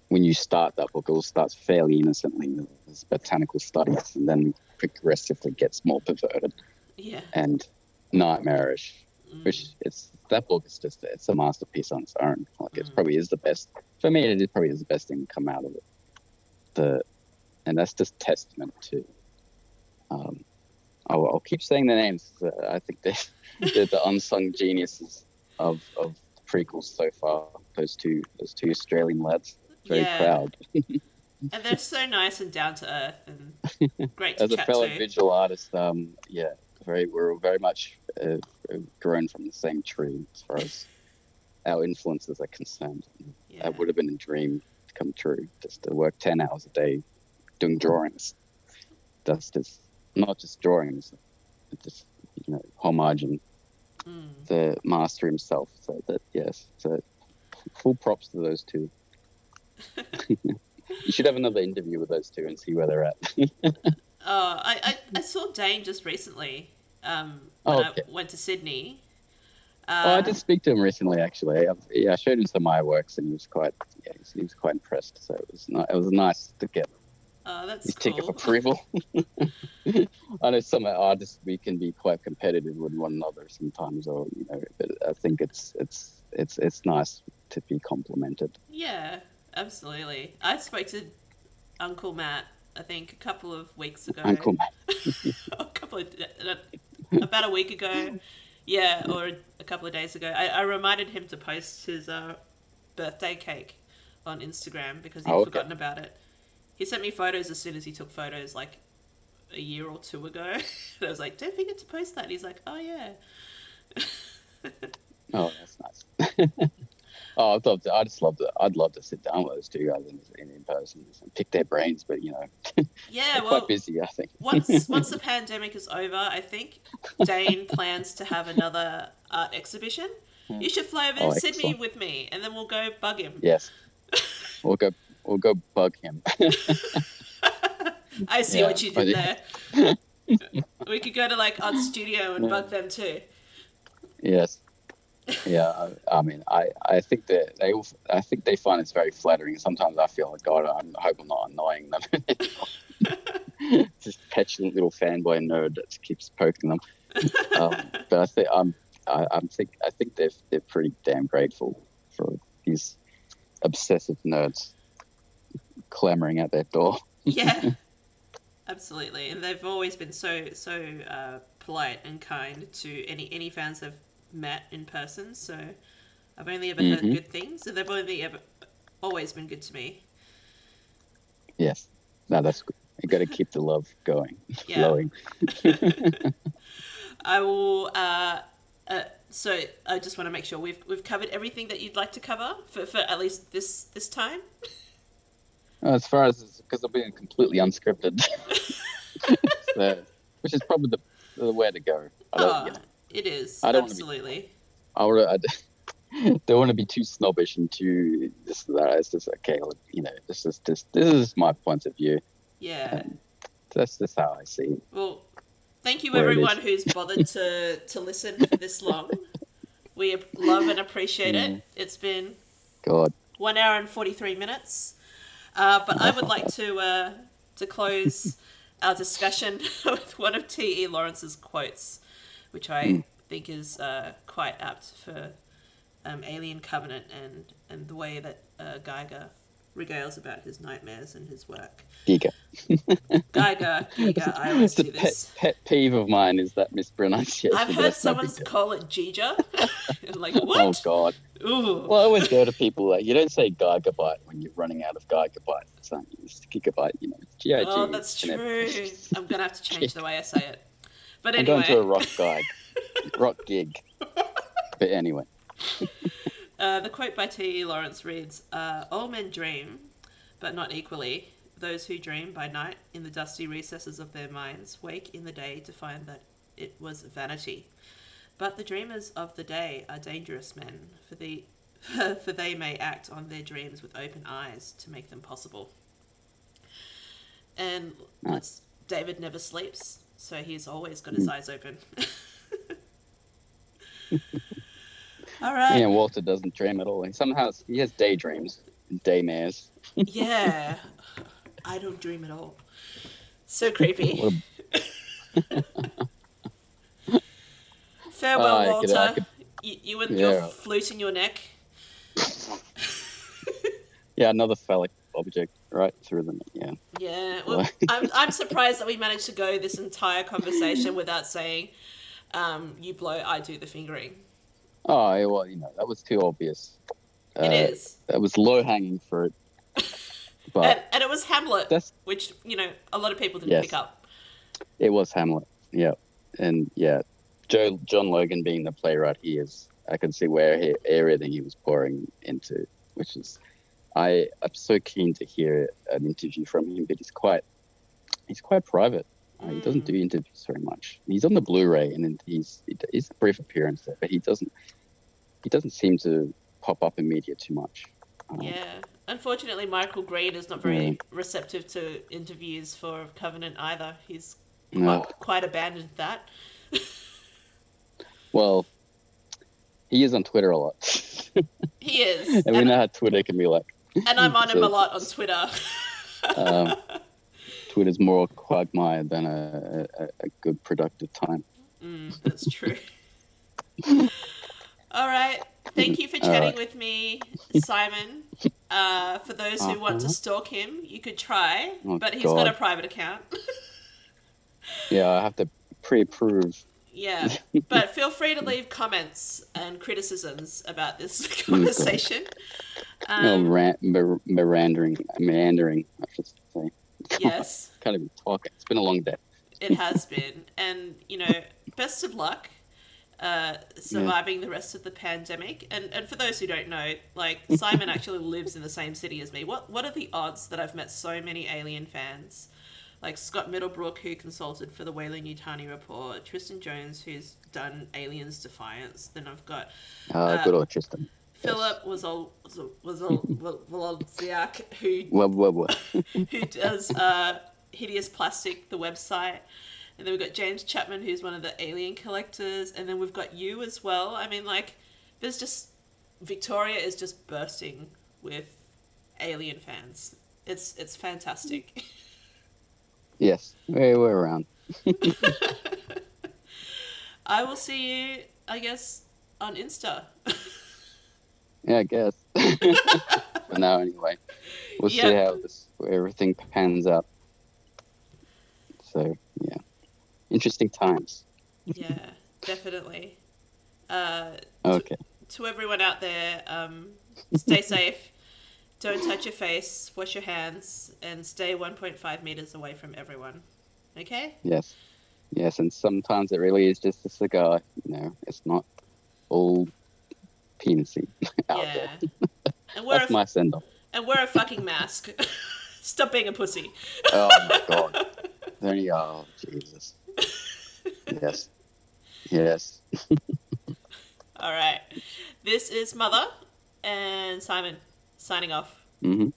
when you start that book, it all starts fairly innocently as botanical studies, and then progressively gets more perverted Yeah. and nightmarish. Which that book is it's a masterpiece on its own. Like it probably is the best for me. It probably is the best thing to come out of it. And that's just testament to. I'll keep saying the names. I think they're the unsung geniuses of the prequels so far. Those two Australian lads. Very Yeah. proud. And they're so nice and down to earth and great to As a chat fellow to. visual artist, we're very much grown from the same tree as far as our influences are concerned. Yeah. That would have been a dream to come true, just to work 10 hours a day doing drawings. That's just not just drawings, just homaging the master himself. So that yes, so full props to those two. You should have another interview with those two and see where they're at. I saw Dane just recently when Oh, I okay. went to Sydney. I did speak to him recently, actually. I showed him some of my works, and he was quite impressed. So it was nice to get That's his tick of cool. approval. I know some artists we can be quite competitive with one another sometimes, or but I think it's nice to be complimented. Yeah, absolutely. I spoke to Uncle Matt, I think, a couple of weeks ago. Uncle Matt. About a week ago. Yeah, or a couple of days ago. I reminded him to post his birthday cake on Instagram because he'd Oh, okay. forgotten about it. He sent me photos as soon as he took photos, like a year or two ago. And I was like, don't forget to post that. And he's like, oh, yeah. Oh, that's nice. Oh, I just love to. I'd love to sit down with those two guys in person and pick their brains, but Yeah, they're quite well, busy, I think. once the pandemic is over, I think Dane plans to have another art exhibition. You should fly over Oh, to Sydney excellent. with me, and then we'll go bug him. Yes, we'll go. We'll go bug him. I see Yeah, what you did there. We could go to like Odd Studio and Yeah. bug them too. Yes. Yeah. I mean, I think that I think they find it's very flattering. Sometimes I feel like, God, I hope I'm not annoying them anymore. Just petulant little fanboy nerd that keeps poking them. But I think they're pretty damn grateful for these obsessive nerds clamoring at their door. Yeah, absolutely. And they've always been so polite and kind to any fans they've met in person. So I've only ever heard Hmm. good things, and they've only ever always been good to me. Yes. No, that's good. You got to keep the love going, Yeah, flowing. I will. So I just want to make sure we've covered everything that you'd like to cover for at least this time. As far as because I'm being completely unscripted, so, which is probably the way to go. I don't, Oh, it is I don't want to be, absolutely. I don't want to be too snobbish and too this that. It's just okay. This is my point of view, Yeah. and that's just how I see Well, thank you where it everyone is. who's bothered to listen for this long. We love and appreciate it. Mm, It's been God. 1 hour and 43 minutes. But I would like to close our discussion with one of T.E. Lawrence's quotes, which I Mm, think is quite apt for Alien Covenant and the way that Geiger regales about his nightmares and his work. Giga. Giga, I always It's a do this. pet peeve of mine is that I've mispronunciation, but heard that's no someone big deal. call it Giga. Like, Oh what? God. Ooh. Well, I always go to people like you don't say gigabyte when you're running out of gigabyte. It's not it's gigabyte, it's Oh, GIG. that's true. I'm going to have to change the way I say it. But I'm going to anyway, a rock gig. But anyway, the quote by T.E. Lawrence reads All men dream, but not equally. Those who dream by night in the dusty recesses of their minds wake in the day to find that it was vanity. But the dreamers of the day are dangerous men, for they may act on their dreams with open eyes to make them possible. And uh, let's David never sleeps, so he's always got his eyes open. All right. yeah, Walter doesn't dream at all. He has daydreams, daymares. Yeah. I don't dream at all. So creepy. What Farewell, I Walter. could, You and your yeah, flute in your neck. yeah, another phallic object right through them. Yeah, Yeah. Well, like, I'm surprised that we managed to go this entire conversation without saying, you blow, I do the fingering. oh, yeah, well, that was too obvious. It Uh, is. that was low hanging fruit, but And it was Hamlet, that's which, a lot of people didn't pick yes, up. it was Hamlet. Yeah, and yeah, John Logan being the playwright he is, I can see everything he was pouring into, which is I'm so keen to hear an interview from him, but he's quite private. He doesn't do Mm, interviews very much. He's on the Blu-ray, and then he's a brief appearance there, but he doesn't seem to pop up in media too much. Um, yeah. Unfortunately, Michael Green is not yeah. very receptive to interviews for Covenant either. He's quite Uh, quite abandoned that. well, he is on Twitter a lot, He is, and we know how Twitter can be like. and I'm on him a So lot on Twitter. um, Twitter's more a quagmire than a good productive time. That's true. All right. Thank you for All chatting right. with me, Simon. For those who want to Uh-huh. stalk him, you could try, Oh but he's got a God. private account. Yeah, I have to pre-approve. Yeah, but feel free to leave comments and criticisms about this Oh God. conversation. Oh, Um, meandering, I should say. God, yes, can't even talk. It's been a long day. it has been. And, best of luck Yeah. surviving the rest of the pandemic. And for those who don't know, like, Simon actually lives in the same city as me. What are the odds that I've met so many Alien fans? Like Scott Middlebrook, who consulted for the Weyland-Yutani report, Tristan Jones, who's done Aliens Defiance. Then I've got uh, Good old Tristan. Yes. Philip Wozolziak, who Well. who does Hideous Plastic, the website, And then we've got James Chapman, who's one of the alien collectors, and then we've got you as well. I mean, like, there's just Victoria is just bursting with alien fans. It's fantastic. Yes, we're around. I will see you, I guess, on Insta. Yeah, I guess. For now, anyway. We'll see Yep. how everything pans out. So yeah, interesting times. Yeah, definitely. Uh, to, Okay. to everyone out there, stay safe. Don't touch your face. Wash your hands, and stay 1.5 meters away from everyone. Okay? Yes. Yes, and sometimes it really is just a cigar. It's not all penisy out there. Yeah. And wear That's a my send off. and wear a fucking mask. Stop being a pussy. Oh my God. Oh Jesus. Yes. Yes. All right. This is Mother and Simon signing off. Hmm.